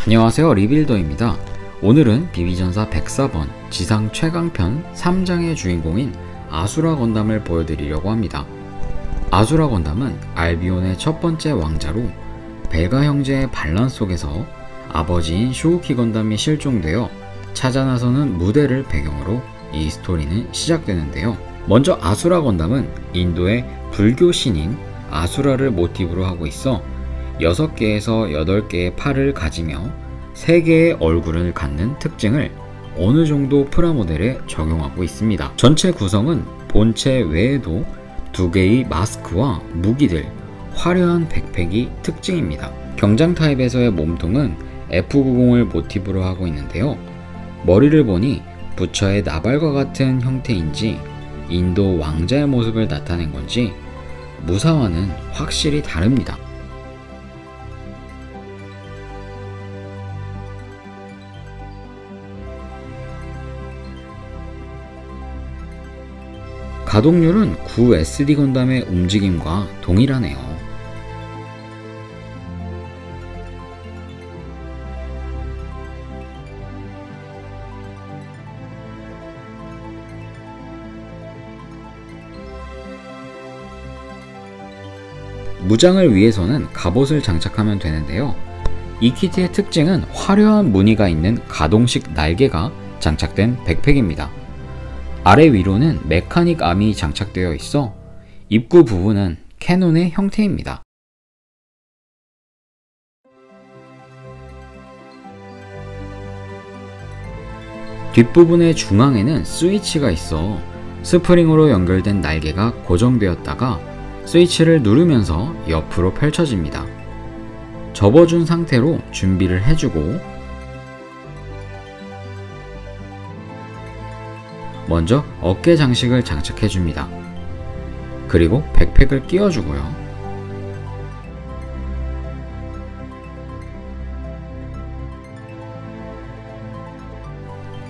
안녕하세요, 리빌더입니다. 오늘은 비비전사 104번 지상 최강편 3장의 주인공인 아수라 건담을 보여드리려고 합니다. 아수라 건담은 알비온의 첫 번째 왕자로 벨가 형제의 반란 속에서 아버지인 쇼우키 건담이 실종되어 찾아 나서는 무대를 배경으로 이 스토리는 시작되는데요. 먼저 아수라 건담은 인도의 불교 신인 아수라를 모티브로 하고 있어 6개에서 8개의 팔을 가지며 3개의 얼굴을 갖는 특징을 어느 정도 프라모델에 적용하고 있습니다. 전체 구성은 본체 외에도 2개의 마스크와 무기들, 화려한 백팩이 특징입니다. 경장 타입에서의 몸통은 F90을 모티브로 하고 있는데요. 머리를 보니 부처의 나발과 같은 형태인지 인도 왕자의 모습을 나타낸 건지 무사와는 확실히 다릅니다. 가동률은 구 SD 건담의 움직임과 동일하네요. 무장을 위해서는 갑옷을 장착하면 되는데요. 이 키트의 특징은 화려한 무늬가 있는 가동식 날개가 장착된 백팩입니다. 아래 위로는 메카닉 암이 장착되어 있어 입구 부분은 캐논의 형태입니다. 뒷부분의 중앙에는 스위치가 있어 스프링으로 연결된 날개가 고정되었다가 스위치를 누르면서 옆으로 펼쳐집니다. 접어준 상태로 준비를 해주고 먼저 어깨 장식을 장착해줍니다. 그리고 백팩을 끼워주고요.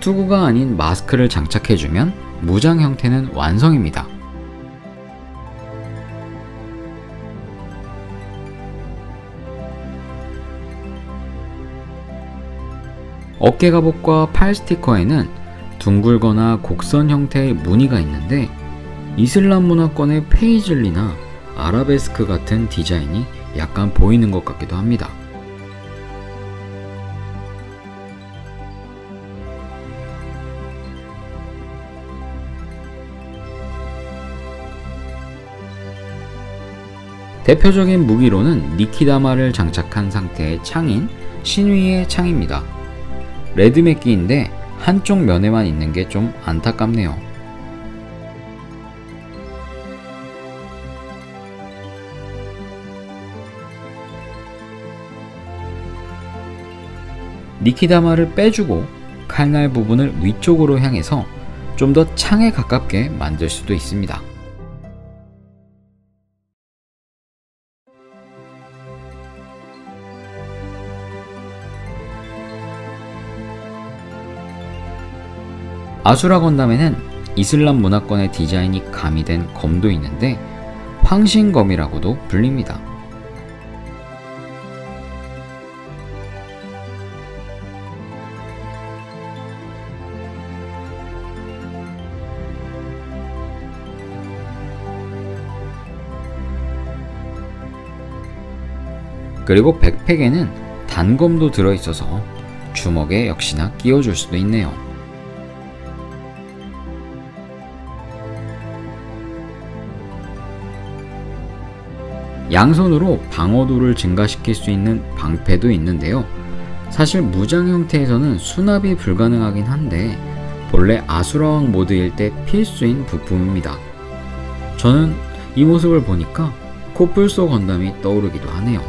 투구가 아닌 마스크를 장착해주면 무장 형태는 완성입니다. 어깨 갑옷과 팔 스티커에는 둥글거나 곡선 형태의 무늬가 있는데 이슬람 문화권의 페이즐리나 아라베스크 같은 디자인이 약간 보이는 것 같기도 합니다. 대표적인 무기로는 니키다마를 장착한 상태의 창인 신위의 창입니다. 레드맥기인데 한쪽 면에만 있는 게 좀 안타깝네요. 니키다마를 빼주고 칼날 부분을 위쪽으로 향해서 좀 더 창에 가깝게 만들 수도 있습니다. 아수라 건담에는 이슬람 문화권의 디자인이 가미된 검도 있는데 황신검이라고도 불립니다. 그리고 백팩에는 단검도 들어있어서 주먹에 역시나 끼워줄 수도 있네요. 양손으로 방어도를 증가시킬 수 있는 방패도 있는데요. 사실 무장 형태에서는 수납이 불가능하긴 한데 본래 아수라왕 모드일 때 필수인 부품입니다. 저는 이 모습을 보니까 코뿔소 건담이 떠오르기도 하네요.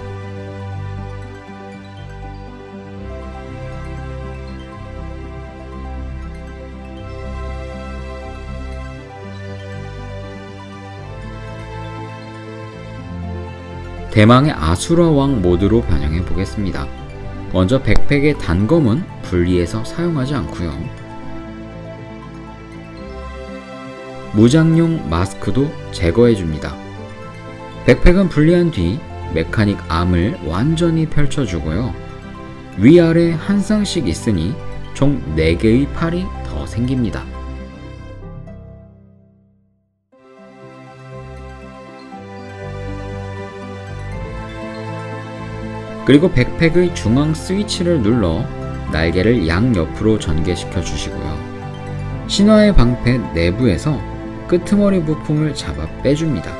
대망의 아수라왕 모드로 변형해 보겠습니다. 먼저 백팩의 단검은 분리해서 사용하지 않고요. 무장용 마스크도 제거해줍니다. 백팩은 분리한 뒤 메카닉 암을 완전히 펼쳐주고요. 위아래 한 쌍씩 있으니 총 4개의 팔이 더 생깁니다. 그리고 백팩의 중앙 스위치를 눌러 날개를 양옆으로 전개시켜 주시고요. 신화의 방패 내부에서 끄트머리 부품을 잡아 빼줍니다.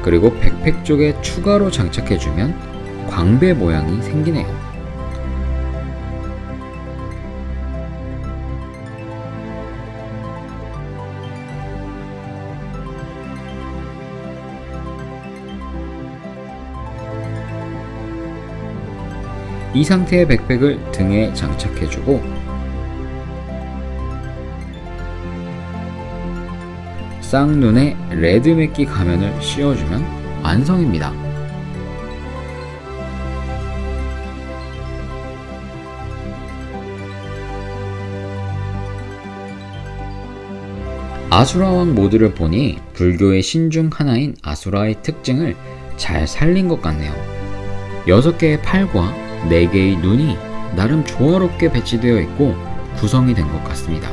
그리고 백팩 쪽에 추가로 장착해주면 광배 모양이 생기네요. 이 상태의 백팩을 등에 장착해주고 쌍눈에 레드메끼 가면을 씌워주면 완성입니다. 아수라왕 모드를 보니 불교의 신 중 하나인 아수라의 특징을 잘 살린 것 같네요. 6개의 팔과 4개의 눈이 나름 조화롭게 배치되어 있고 구성이 된 것 같습니다.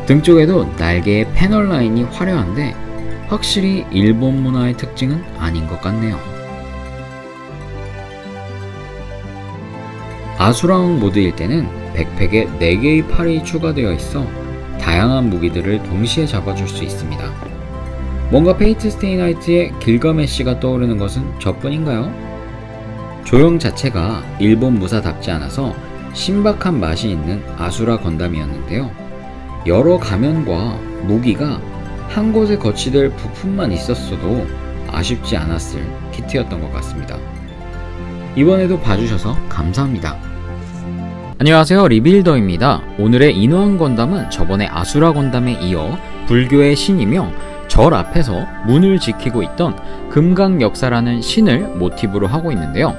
등 쪽에도 날개의 패널 라인이 화려한데 확실히 일본 문화의 특징은 아닌 것 같네요. 아수라왕 모드일 때는 백팩에 4개의 팔이 추가되어 있어 다양한 무기들을 동시에 잡아줄 수 있습니다. 뭔가 페이트 스테이 나이트의 길가메시가 떠오르는 것은 저뿐인가요? 조형 자체가 일본 무사답지 않아서 신박한 맛이 있는 아수라 건담이었는데요. 여러 가면과 무기가 한 곳에 거치될 부품만 있었어도 아쉽지 않았을 키트였던 것 같습니다. 이번에도 봐주셔서 감사합니다. 안녕하세요, 리빌더입니다. 오늘의 인어왕 건담은 저번에 아수라 건담에 이어 불교의 신이며 절 앞에서 문을 지키고 있던 금강역사라는 신을 모티브로 하고 있는데요.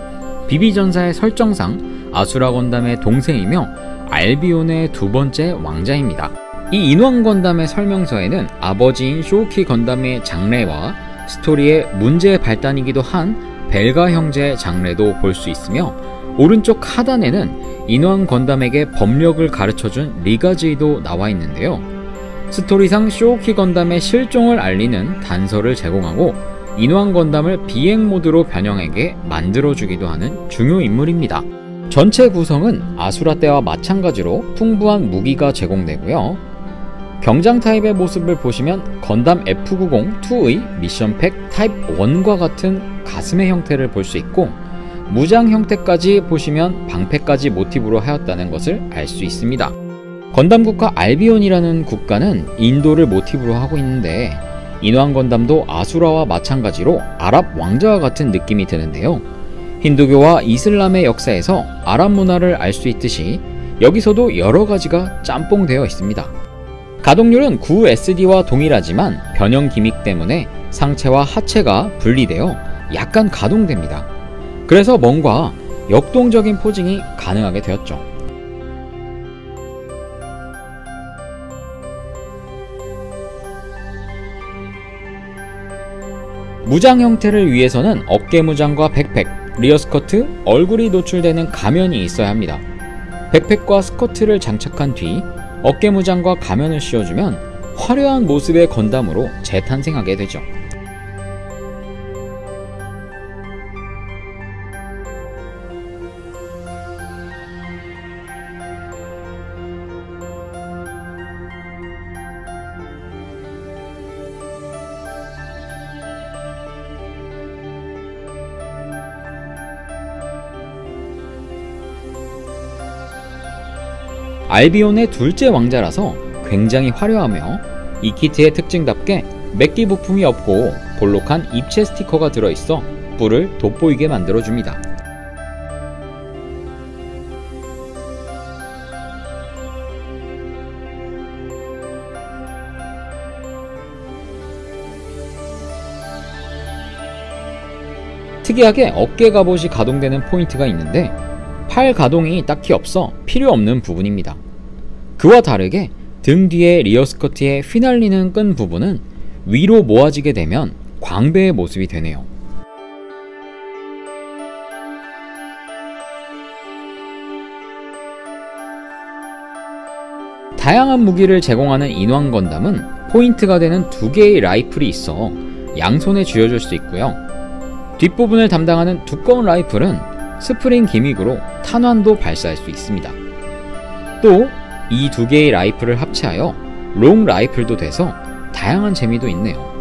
비비전사의 설정상 아수라 건담의 동생이며 알비온의 2번째 왕자입니다. 이 인왕 건담의 설명서에는 아버지인 쇼키 건담의 장래와 스토리의 문제의 발단이기도 한 벨가 형제의 장래도 볼 수 있으며 오른쪽 하단에는 인왕 건담에게 법력을 가르쳐준 리가지도 나와 있는데요. 스토리상 쇼키 건담의 실종을 알리는 단서를 제공하고 인왕 건담을 비행 모드로 변형하게 만들어주기도 하는 중요 인물입니다. 전체 구성은 아수라 때와 마찬가지로 풍부한 무기가 제공되고요. 경장 타입의 모습을 보시면 건담 F90-2의 미션팩 타입 1과 같은 가슴의 형태를 볼 수 있고 무장 형태까지 보시면 방패까지 모티브로 하였다는 것을 알 수 있습니다. 건담 국가 알비온이라는 국가는 인도를 모티브로 하고 있는데 인왕 건담도 아수라와 마찬가지로 아랍 왕자와 같은 느낌이 드는데요. 힌두교와 이슬람의 역사에서 아랍 문화를 알 수 있듯이 여기서도 여러 가지가 짬뽕되어 있습니다. 가동률은 9SD와 동일하지만 변형 기믹 때문에 상체와 하체가 분리되어 약간 가동됩니다. 그래서 뭔가 역동적인 포징이 가능하게 되었죠. 무장 형태를 위해서는 어깨 무장과 백팩, 리어 스커트, 얼굴이 노출되는 가면이 있어야 합니다. 백팩과 스커트를 장착한 뒤 어깨 무장과 가면을 씌워주면 화려한 모습의 건담으로 재탄생하게 되죠. 알비온의 둘째 왕자라서 굉장히 화려하며 이 키트의 특징답게 맥기 부품이 없고 볼록한 입체 스티커가 들어있어 뿔을 돋보이게 만들어줍니다. 특이하게 어깨 갑옷이 가동되는 포인트가 있는데 팔 가동이 딱히 없어 필요 없는 부분입니다. 그와 다르게 등 뒤에 리어 스커트에 휘날리는 끈 부분은 위로 모아지게 되면 광배의 모습이 되네요. 다양한 무기를 제공하는 인왕 건담은 포인트가 되는 두 개의 라이플이 있어 양손에 쥐어줄 수 있고요. 뒷부분을 담당하는 두꺼운 라이플은 스프링 기믹으로 탄환도 발사할 수 있습니다. 또 이 두 개의 라이플을 합체하여 롱 라이플도 돼서 다양한 재미도 있네요.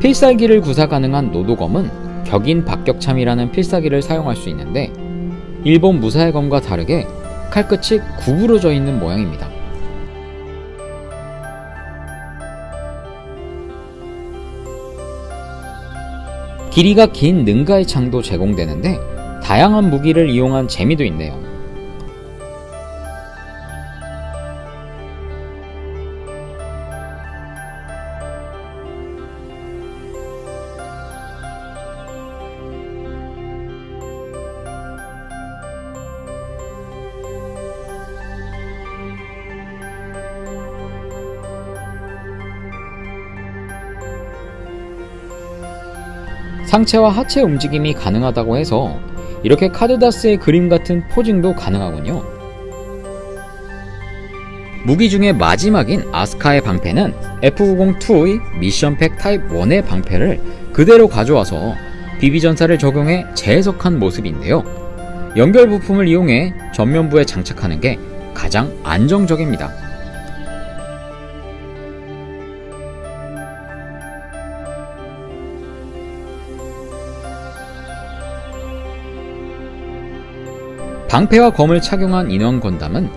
필살기를 구사 가능한 노도검은 격인 박격참이라는 필살기를 사용할 수 있는데 일본 무사의 검과 다르게 칼끝이 구부러져 있는 모양입니다. 길이가 긴 능가의 창도 제공되는데 다양한 무기를 이용한 재미도 있네요. 상체와 하체 움직임이 가능하다고 해서 이렇게 카드다스의 그림 같은 포징도 가능하군요. 무기 중에 마지막인 아스카의 방패는 F902의 미션팩 타입 1의 방패를 그대로 가져와서 비비전사를 적용해 재해석한 모습인데요. 연결 부품을 이용해 전면부에 장착하는 게 가장 안정적입니다. 방패와 검을 착용한 인왕 건담은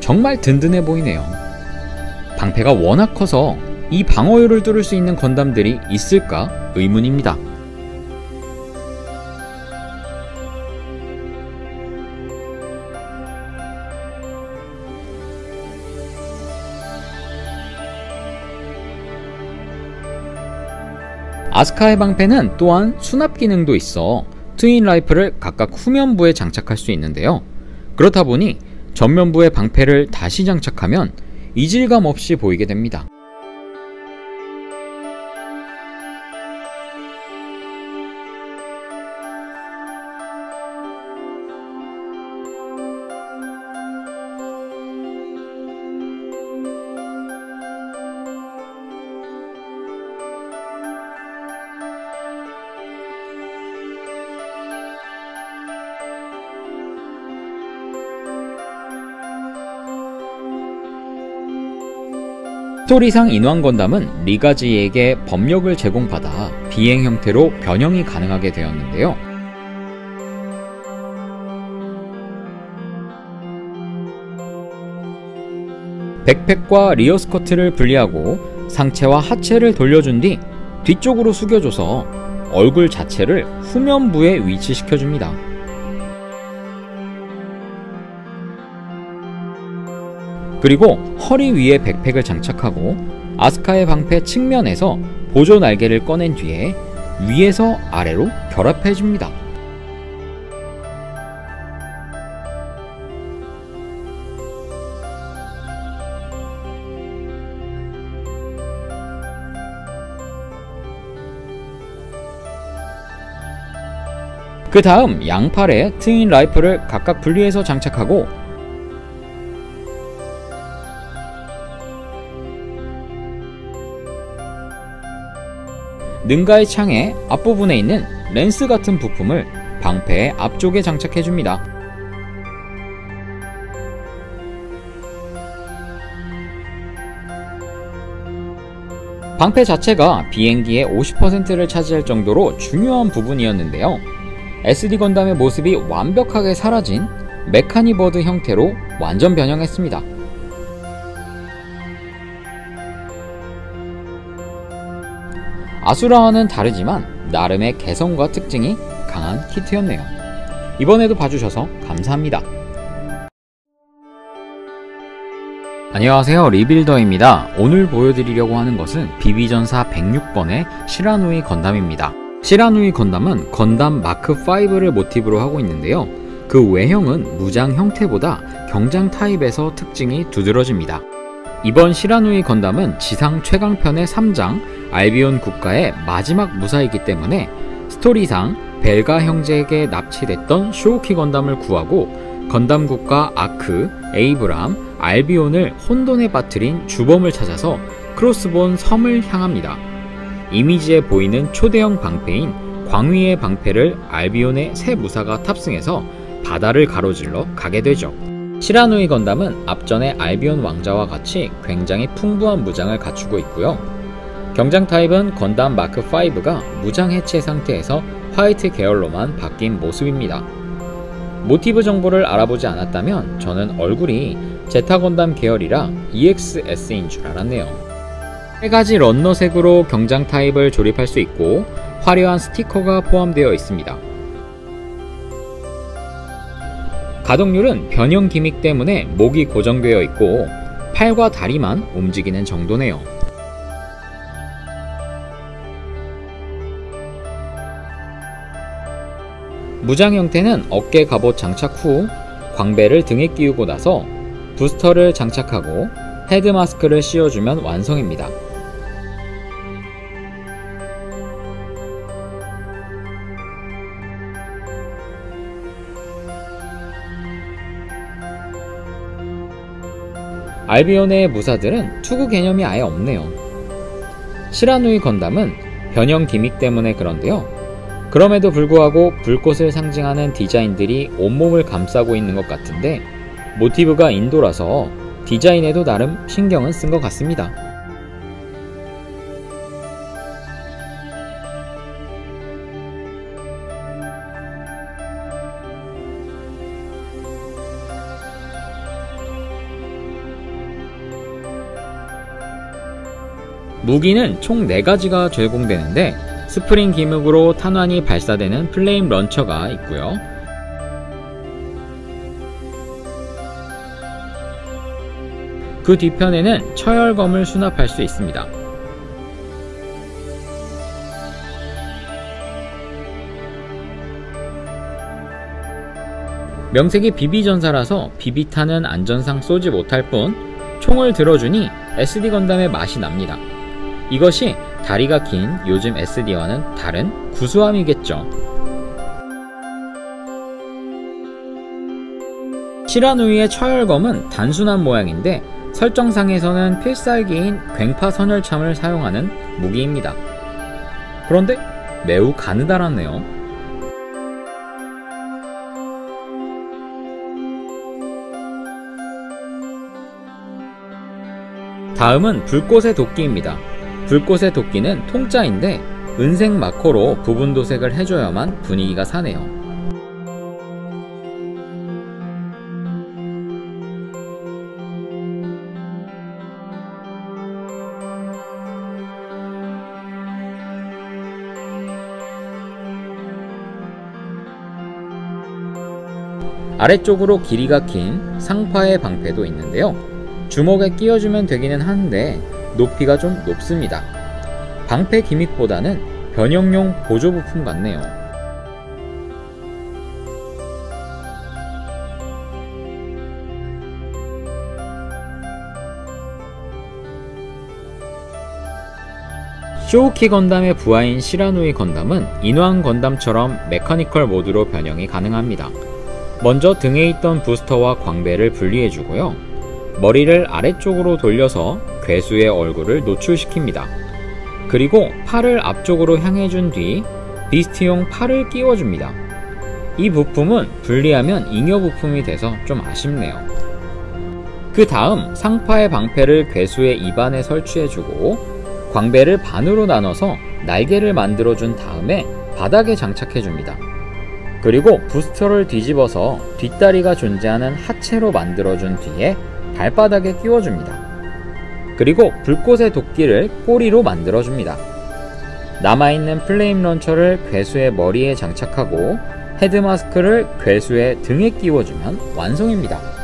정말 든든해 보이네요. 방패가 워낙 커서 이 방어율을 뚫을 수 있는 건담들이 있을까 의문입니다. 아스카의 방패는 또한 수납 기능도 있어 트윈 라이플을 각각 후면부에 장착할 수 있는데요. 그렇다 보니 전면부에 방패를 다시 장착하면 이질감 없이 보이게 됩니다. 스토리상 인왕 건담은 리가지에게 법력을 제공받아 비행 형태로 변형이 가능하게 되었는데요. 백팩과 리어 스커트를 분리하고 상체와 하체를 돌려준 뒤 뒤쪽으로 숙여줘서 얼굴 자체를 후면부에 위치시켜줍니다. 그리고 허리 위에 백팩을 장착하고 아스카의 방패 측면에서 보조 날개를 꺼낸 뒤에 위에서 아래로 결합해줍니다. 그 다음 양팔에 트윈 라이플을 각각 분리해서 장착하고 능가의 창의 앞부분에 있는 렌스 같은 부품을 방패의 앞쪽에 장착해줍니다. 방패 자체가 비행기의 50%를 차지할 정도로 중요한 부분이었는데요. SD 건담의 모습이 완벽하게 사라진 메카니버드 형태로 완전 변형했습니다. 아수라와는 다르지만 나름의 개성과 특징이 강한 키트였네요. 이번에도 봐주셔서 감사합니다. 안녕하세요, 리빌더입니다. 오늘 보여드리려고 하는 것은 비비전사 106번의 시라누이 건담입니다. 시라누이 건담은 건담 마크5를 모티브로 하고 있는데요. 그 외형은 무장 형태보다 경장 타입에서 특징이 두드러집니다. 이번 시라누이 건담은 지상 최강편의 3장 알비온 국가의 마지막 무사이기 때문에 스토리상 벨가 형제에게 납치됐던 쇼우키 건담을 구하고 건담 국가 아크, 에이브람, 알비온을 혼돈에 빠뜨린 주범을 찾아서 크로스본 섬을 향합니다. 이미지에 보이는 초대형 방패인 광위의 방패를 알비온의 새 무사가 탑승해서 바다를 가로질러 가게 되죠. 시라누이 건담은 앞전의 알비온 왕자와 같이 굉장히 풍부한 무장을 갖추고 있고요. 경장 타입은 건담 마크5가 무장 해체 상태에서 화이트 계열로만 바뀐 모습입니다. 모티브 정보를 알아보지 않았다면 저는 얼굴이 제타 건담 계열이라 EXS인 줄 알았네요. 3가지 런너색으로 경장 타입을 조립할 수 있고 화려한 스티커가 포함되어 있습니다. 가동률은 변형 기믹 때문에 목이 고정되어 있고 팔과 다리만 움직이는 정도네요. 무장 형태는 어깨 갑옷 장착 후 광배를 등에 끼우고 나서 부스터를 장착하고 헤드 마스크를 씌워주면 완성입니다. 알비온의 무사들은 투구 개념이 아예 없네요. 시라누이 건담은 변형 기믹 때문에 그런데요. 그럼에도 불구하고 불꽃을 상징하는 디자인들이 온몸을 감싸고 있는 것 같은데 모티브가 인도라서 디자인에도 나름 신경은 쓴 것 같습니다. 무기는 총 4가지가 제공되는데 스프링 기믹으로 탄환이 발사되는 플레임 런처가 있고요. 그 뒤편에는 처열검을 수납할 수 있습니다. 명색이 비비전사라서 비비탄은 안전상 쏘지 못할 뿐 총을 들어주니 SD 건담의 맛이 납니다. 이것이 다리가 긴 요즘 SD와는 다른 구수함이겠죠. 시라누이의 처열검은 단순한 모양인데 설정상에서는 필살기인 괭파 선열참을 사용하는 무기입니다. 그런데 매우 가느다랗네요. 다음은 불꽃의 도끼입니다. 불꽃의 도끼는 통짜인데 은색 마커로 부분 도색을 해줘야만 분위기가 사네요. 아래쪽으로 길이가 긴 상파의 방패도 있는데요. 주먹에 끼워주면 되기는 하는데 높이가 좀 높습니다. 방패 기믹보다는 변형용 보조 부품 같네요. 쇼우키 건담의 부하인 시라누이 건담은 인왕 건담처럼 메카니컬 모드로 변형이 가능합니다. 먼저 등에 있던 부스터와 광배를 분리해주고요. 머리를 아래쪽으로 돌려서 괴수의 얼굴을 노출시킵니다. 그리고 팔을 앞쪽으로 향해준 뒤 비스트용 팔을 끼워줍니다. 이 부품은 분리하면 잉여 부품이 돼서 좀 아쉽네요. 그 다음 상파의 방패를 괴수의 입안에 설치해주고 광배를 반으로 나눠서 날개를 만들어준 다음에 바닥에 장착해줍니다. 그리고 부스터를 뒤집어서 뒷다리가 존재하는 하체로 만들어준 뒤에 발바닥에 끼워줍니다. 그리고 불꽃의 도끼를 꼬리로 만들어줍니다. 남아있는 플레임 런처를 괴수의 머리에 장착하고 헤드마스크를 괴수의 등에 끼워주면 완성입니다.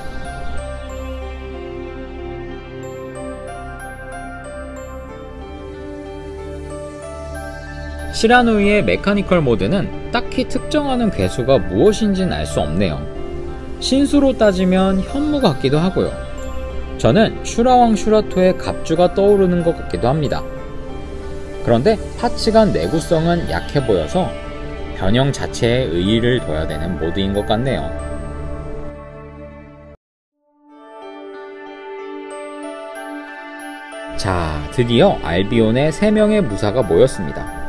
시라누이의 메카니컬 모드는 딱히 특정하는 괴수가 무엇인지는 알 수 없네요. 신수로 따지면 현무 같기도 하고요. 저는 슈라왕 슈라토의 갑주가 떠오르는 것 같기도 합니다. 그런데 파츠 간 내구성은 약해 보여서 변형 자체에 의의를 둬야 되는 모드인 것 같네요. 자, 드디어 알비온의 3명의 무사가 모였습니다.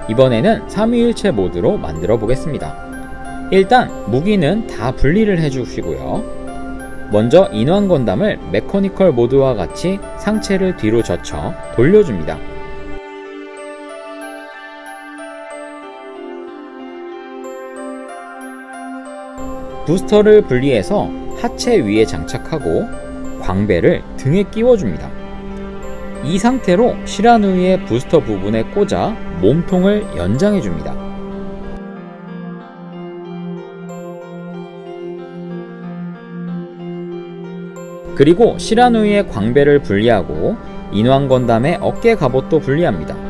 이번에는 3위일체 모드로 만들어 보겠습니다. 일단 무기는 다 분리를 해주시고요. 먼저 인왕 건담을 메커니컬 모드와 같이 상체를 뒤로 젖혀 돌려줍니다. 부스터를 분리해서 하체 위에 장착하고 광배를 등에 끼워줍니다. 이 상태로 시라누이의 부스터 부분에 꽂아 몸통을 연장해줍니다. 그리고 시라누이의 광배를 분리하고 인왕 건담의 어깨 갑옷도 분리합니다.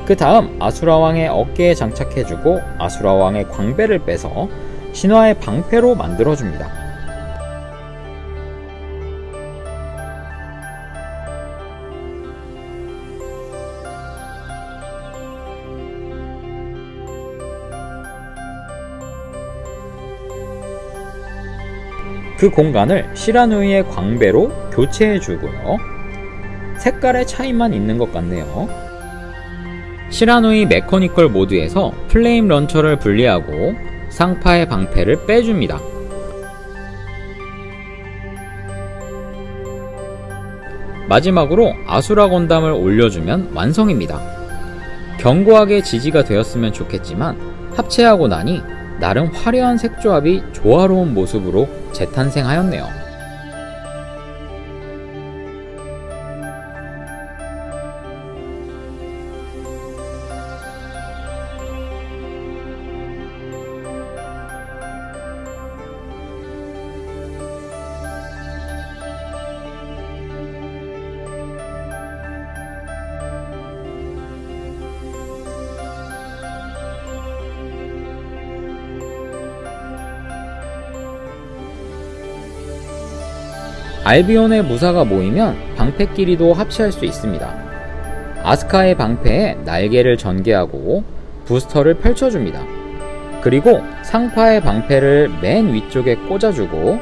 그 다음 아수라왕의 어깨에 장착해주고 아수라왕의 광배를 빼서 신화의 방패로 만들어줍니다. 그 공간을 시라누이의 광배로 교체해주고요. 색깔의 차이만 있는 것 같네요. 시라누이 메커니컬 모드에서 플레임 런처를 분리하고 상파의 방패를 빼줍니다. 마지막으로 아수라 건담을 올려주면 완성입니다. 견고하게 지지가 되었으면 좋겠지만 합체하고 나니 나름 화려한 색조합이 조화로운 모습으로 재탄생하였네요. 알비온의 무사가 모이면 방패끼리도 합체할 수 있습니다. 아스카의 방패에 날개를 전개하고 부스터를 펼쳐줍니다. 그리고 상파의 방패를 맨 위쪽에 꽂아주고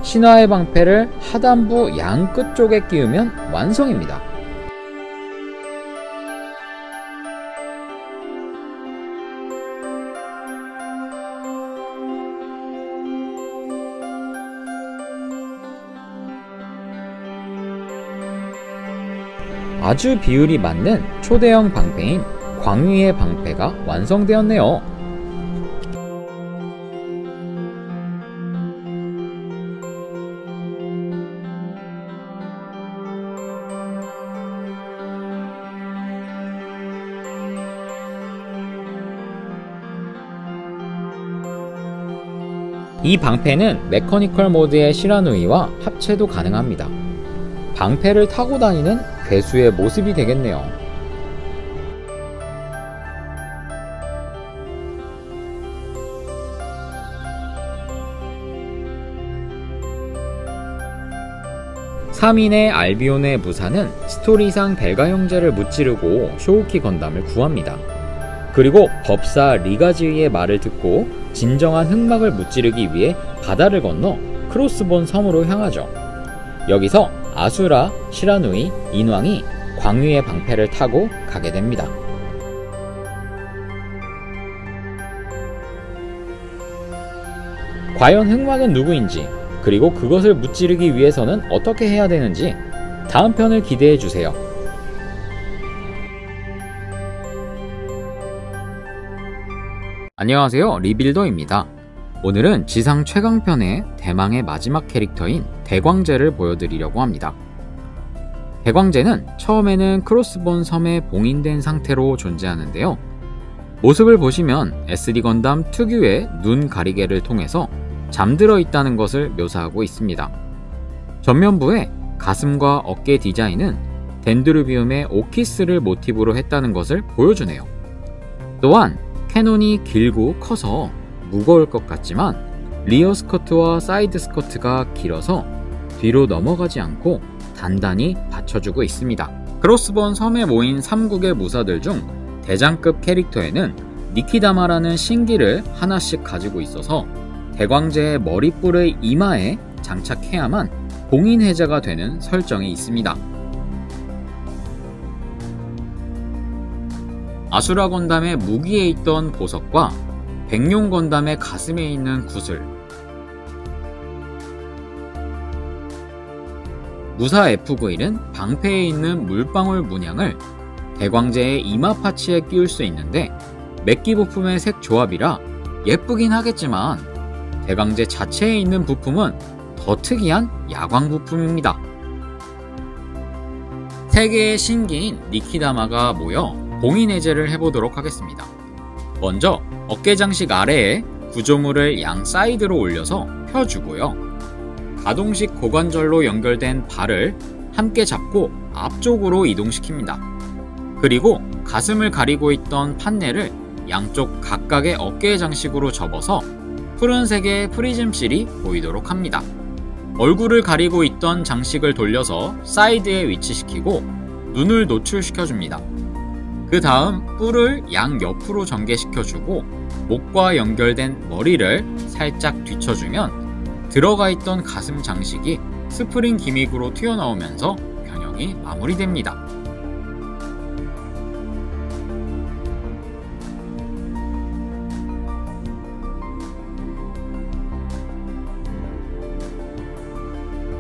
신화의 방패를 하단부 양 끝쪽에 끼우면 완성입니다. 아주 비율이 맞는 초대형 방패인 광위의 방패가 완성되었네요. 이 방패는 메커니컬 모드의 시라누이와 합체도 가능합니다. 방패를 타고 다니는 괴수의 모습이 되겠네요. (3인의) 알비온의 무사는 스토리상 벨가 형제를 무찌르고 쇼우키 건담을 구합니다. 그리고 법사 리가즈의 말을 듣고 진정한 흑막을 무찌르기 위해 바다를 건너 크로스본 섬으로 향하죠. 여기서 아수라, 시라누이, 인왕이 광위의 방패를 타고 가게 됩니다. 과연 흑막은 누구인지, 그리고 그것을 무찌르기 위해서는 어떻게 해야 되는지 다음 편을 기대해주세요. 안녕하세요, 리빌더입니다. 오늘은 지상 최강편의 대망의 마지막 캐릭터인 대광제를 보여드리려고 합니다. 대광제는 처음에는 크로스본 섬에 봉인된 상태로 존재하는데요. 모습을 보시면 SD 건담 특유의 눈 가리개를 통해서 잠들어 있다는 것을 묘사하고 있습니다. 전면부의 가슴과 어깨 디자인은 덴드루비움의 오키스를 모티브로 했다는 것을 보여주네요. 또한 캐논이 길고 커서 무거울 것 같지만 리어 스커트와 사이드 스커트가 길어서 뒤로 넘어가지 않고 단단히 받쳐주고 있습니다. 크로스본 섬에 모인 3국의 무사들 중 대장급 캐릭터에는 니키다마라는 신기를 하나씩 가지고 있어서 대광제의 머리뿔의 이마에 장착해야만 봉인 해제가 되는 설정이 있습니다. 아수라 건담의 무기에 있던 보석과 백룡 건담의 가슴에 있는 구슬, 무사 FV1은 방패에 있는 물방울 문양을 대광제의 이마 파츠에 끼울 수 있는데 맥기 부품의 색 조합이라 예쁘긴 하겠지만 대광제 자체에 있는 부품은 더 특이한 야광 부품입니다. 3개의 신기인 니키다마가 모여 봉인 해제를 해보도록 하겠습니다. 먼저 어깨 장식 아래에 구조물을 양 사이드로 올려서 펴주고요. 가동식 고관절로 연결된 발을 함께 잡고 앞쪽으로 이동시킵니다. 그리고 가슴을 가리고 있던 판넬을 양쪽 각각의 어깨 장식으로 접어서 푸른색의 프리즘 실이 보이도록 합니다. 얼굴을 가리고 있던 장식을 돌려서 사이드에 위치시키고 눈을 노출시켜줍니다. 그 다음 뿔을 양 옆으로 전개시켜주고 목과 연결된 머리를 살짝 뒤쳐주면 들어가 있던 가슴 장식이 스프링 기믹으로 튀어나오면서 변형이 마무리됩니다.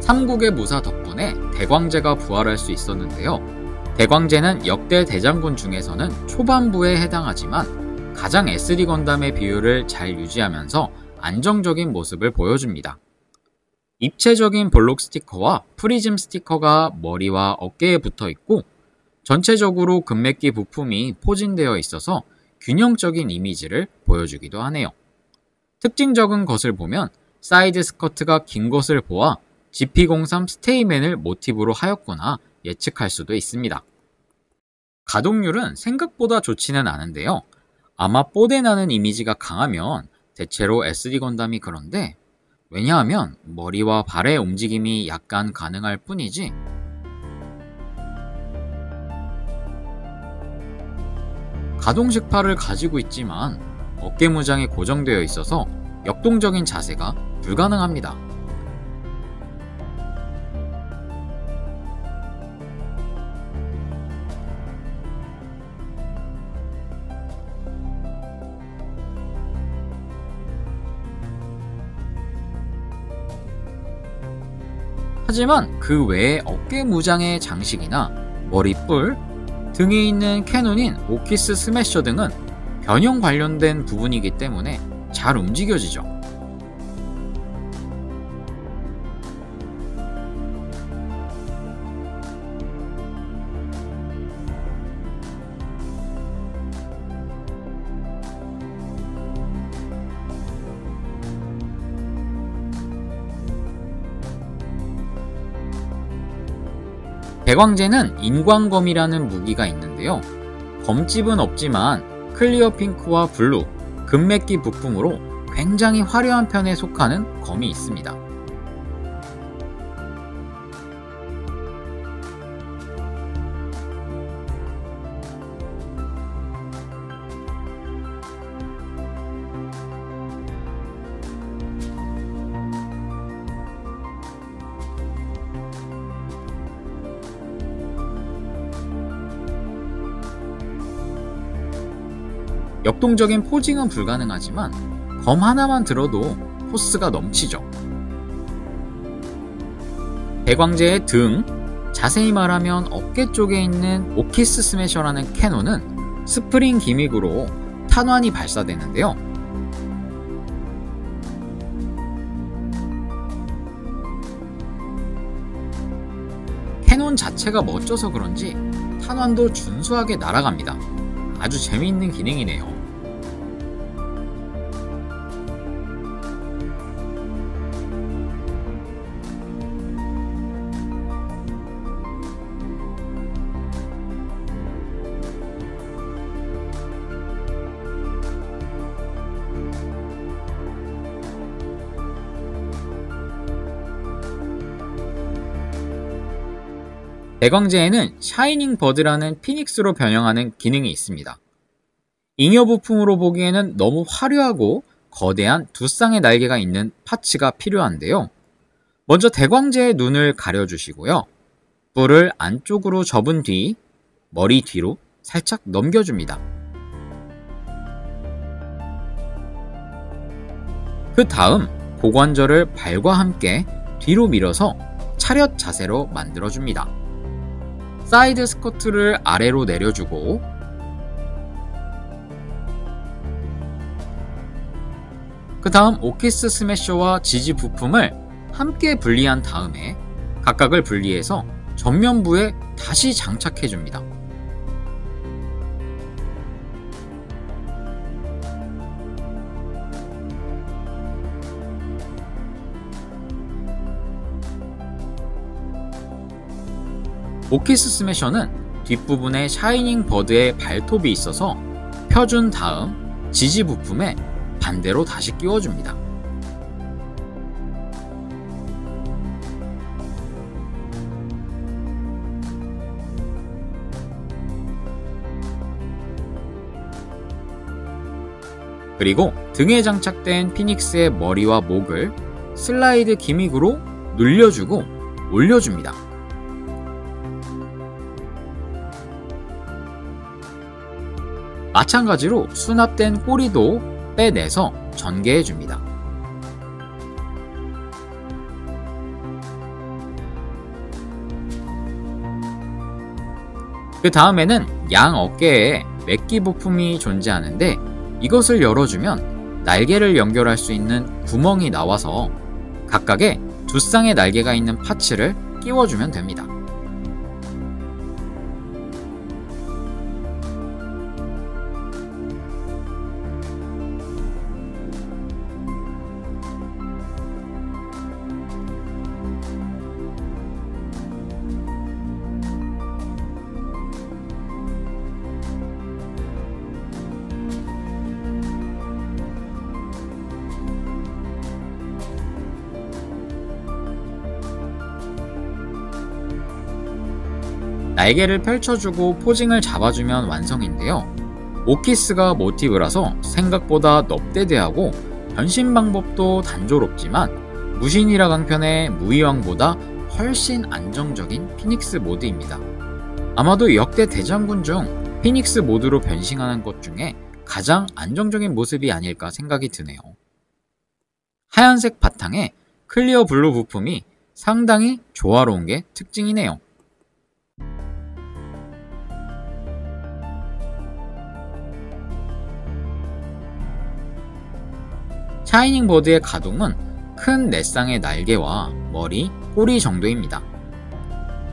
삼국의 무사 덕분에 대광제가 부활할 수 있었는데요. 대광제는 역대 대장군 중에서는 초반부에 해당하지만 가장 SD 건담의 비율을 잘 유지하면서 안정적인 모습을 보여줍니다. 입체적인 볼록 스티커와 프리즘 스티커가 머리와 어깨에 붙어 있고 전체적으로 금맥기 부품이 포진되어 있어서 균형적인 이미지를 보여주기도 하네요. 특징적인 것을 보면 사이드 스커트가 긴 것을 보아 GP03 스테이맨을 모티브로 하였구나 예측할 수도 있습니다. 가동률은 생각보다 좋지는 않은데요. 아마 뽀대나는 이미지가 강하면 대체로 SD 건담이 그런데 왜냐하면 머리와 발의 움직임이 약간 가능할 뿐이지 가동식 팔을 가지고 있지만 어깨 무장이 고정되어 있어서 역동적인 자세가 불가능합니다. 하지만 그 외에 어깨 무장의 장식이나 머리 뿔, 등에 있는 캐논인 오키스 스매셔 등은 변형 관련된 부분이기 때문에 잘 움직여지죠. 대광제는 인광검이라는 무기가 있는데요. 검집은 없지만 클리어 핑크와 블루, 금맥기 부품으로 굉장히 화려한 편에 속하는 검이 있습니다. 역동적인 포징은 불가능하지만 검 하나만 들어도 포스가 넘치죠. 대광제의 등, 자세히 말하면 어깨 쪽에 있는 오키스 스매셔라는 캐논은 스프링 기믹으로 탄환이 발사되는데요. 캐논 자체가 멋져서 그런지 탄환도 준수하게 날아갑니다. 아주 재미있는 기능이네요. 대광제에는 샤이닝 버드라는 피닉스로 변형하는 기능이 있습니다. 잉여 부품으로 보기에는 너무 화려하고 거대한 두 쌍의 날개가 있는 파츠가 필요한데요. 먼저 대광제의 눈을 가려주시고요. 뿔을 안쪽으로 접은 뒤 머리 뒤로 살짝 넘겨줍니다. 그 다음 고관절을 발과 함께 뒤로 밀어서 차렷 자세로 만들어줍니다. 사이드 스쿼트를 아래로 내려주고 그 다음 오키스 스매셔와 지지 부품을 함께 분리한 다음에 각각을 분리해서 전면부에 다시 장착해줍니다. 오키스 스매셔는 뒷부분에 샤이닝 버드의 발톱이 있어서 펴준 다음 지지 부품에 반대로 다시 끼워줍니다. 그리고 등에 장착된 피닉스의 머리와 목을 슬라이드 기믹으로 눌려주고 올려줍니다. 마찬가지로 수납된 꼬리도 빼내서 전개해줍니다. 그 다음에는 양 어깨에 맥기 부품이 존재하는데 이것을 열어주면 날개를 연결할 수 있는 구멍이 나와서 각각의 두 쌍의 날개가 있는 파츠를 끼워주면 됩니다. 날개를 펼쳐주고 포징을 잡아주면 완성인데요. 오키스가 모티브라서 생각보다 넙대대하고 변신 방법도 단조롭지만 무신이라 강편의 무이왕보다 훨씬 안정적인 피닉스 모드입니다. 아마도 역대 대장군 중 피닉스 모드로 변신하는 것 중에 가장 안정적인 모습이 아닐까 생각이 드네요. 하얀색 바탕에 클리어 블루 부품이 상당히 조화로운 게 특징이네요. 샤이닝 버드의 가동은 큰 넷상의 날개와 머리, 꼬리 정도입니다.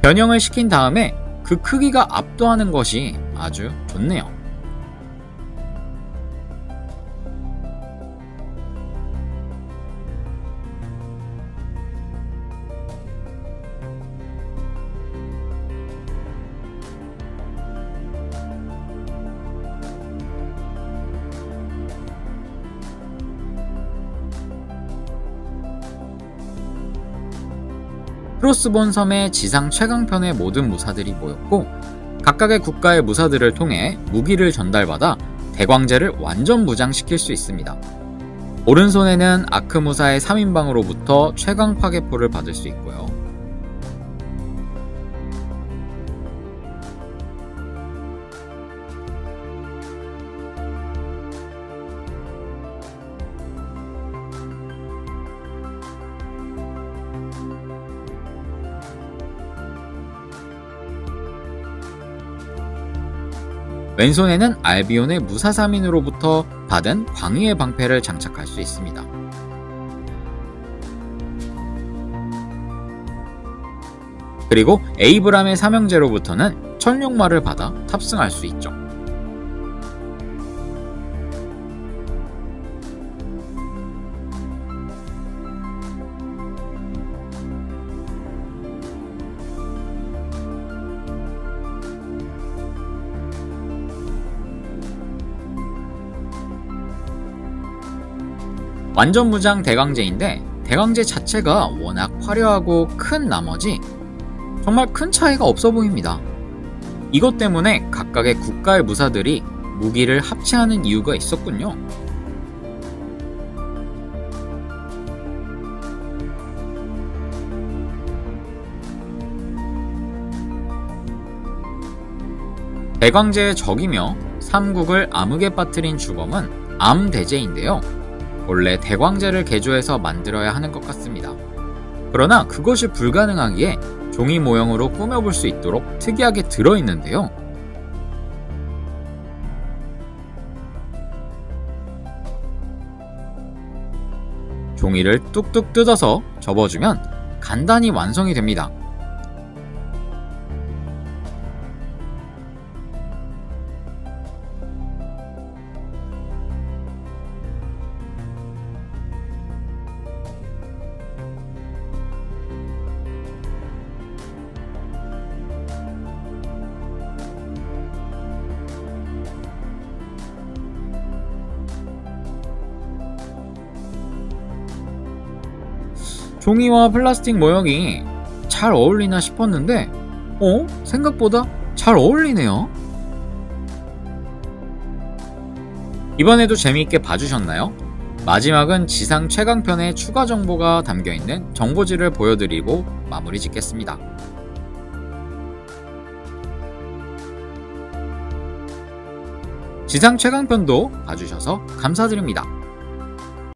변형을 시킨 다음에 그 크기가 압도하는 것이 아주 좋네요. 크로스본 섬의 지상 최강편의 모든 무사들이 모였고 각각의 국가의 무사들을 통해 무기를 전달받아 대광제를 완전 무장시킬 수 있습니다. 오른손에는 아크무사의 3인방으로부터 최강 파괴포를 받을 수 있고요. 왼손에는 알비온의 무사 3인으로부터 받은 광의의 방패를 장착할 수 있습니다. 그리고 에이브람의 삼형제로부터는 천룡마를 받아 탑승할 수 있죠. 완전 무장 대광제인데 대광제 자체가 워낙 화려하고 큰 나머지 정말 큰 차이가 없어 보입니다. 이것 때문에 각각의 국가의 무사들이 무기를 합체하는 이유가 있었군요. 대광제의 적이며 삼국을 암흑에 빠뜨린 주범은 암대제인데요. 원래 대광제를 개조해서 만들어야 하는 것 같습니다. 그러나 그것이 불가능하기에 종이 모형으로 꾸며볼 수 있도록 특이하게 들어있는데요. 종이를 뚝뚝 뜯어서 접어주면 간단히 완성이 됩니다. 종이와 플라스틱 모형이 잘 어울리나 싶었는데 생각보다 잘 어울리네요. 이번에도 재미있게 봐주셨나요? 마지막은 지상 최강편의 추가 정보가 담겨있는 정보지를 보여드리고 마무리 짓겠습니다. 지상 최강편도 봐주셔서 감사드립니다.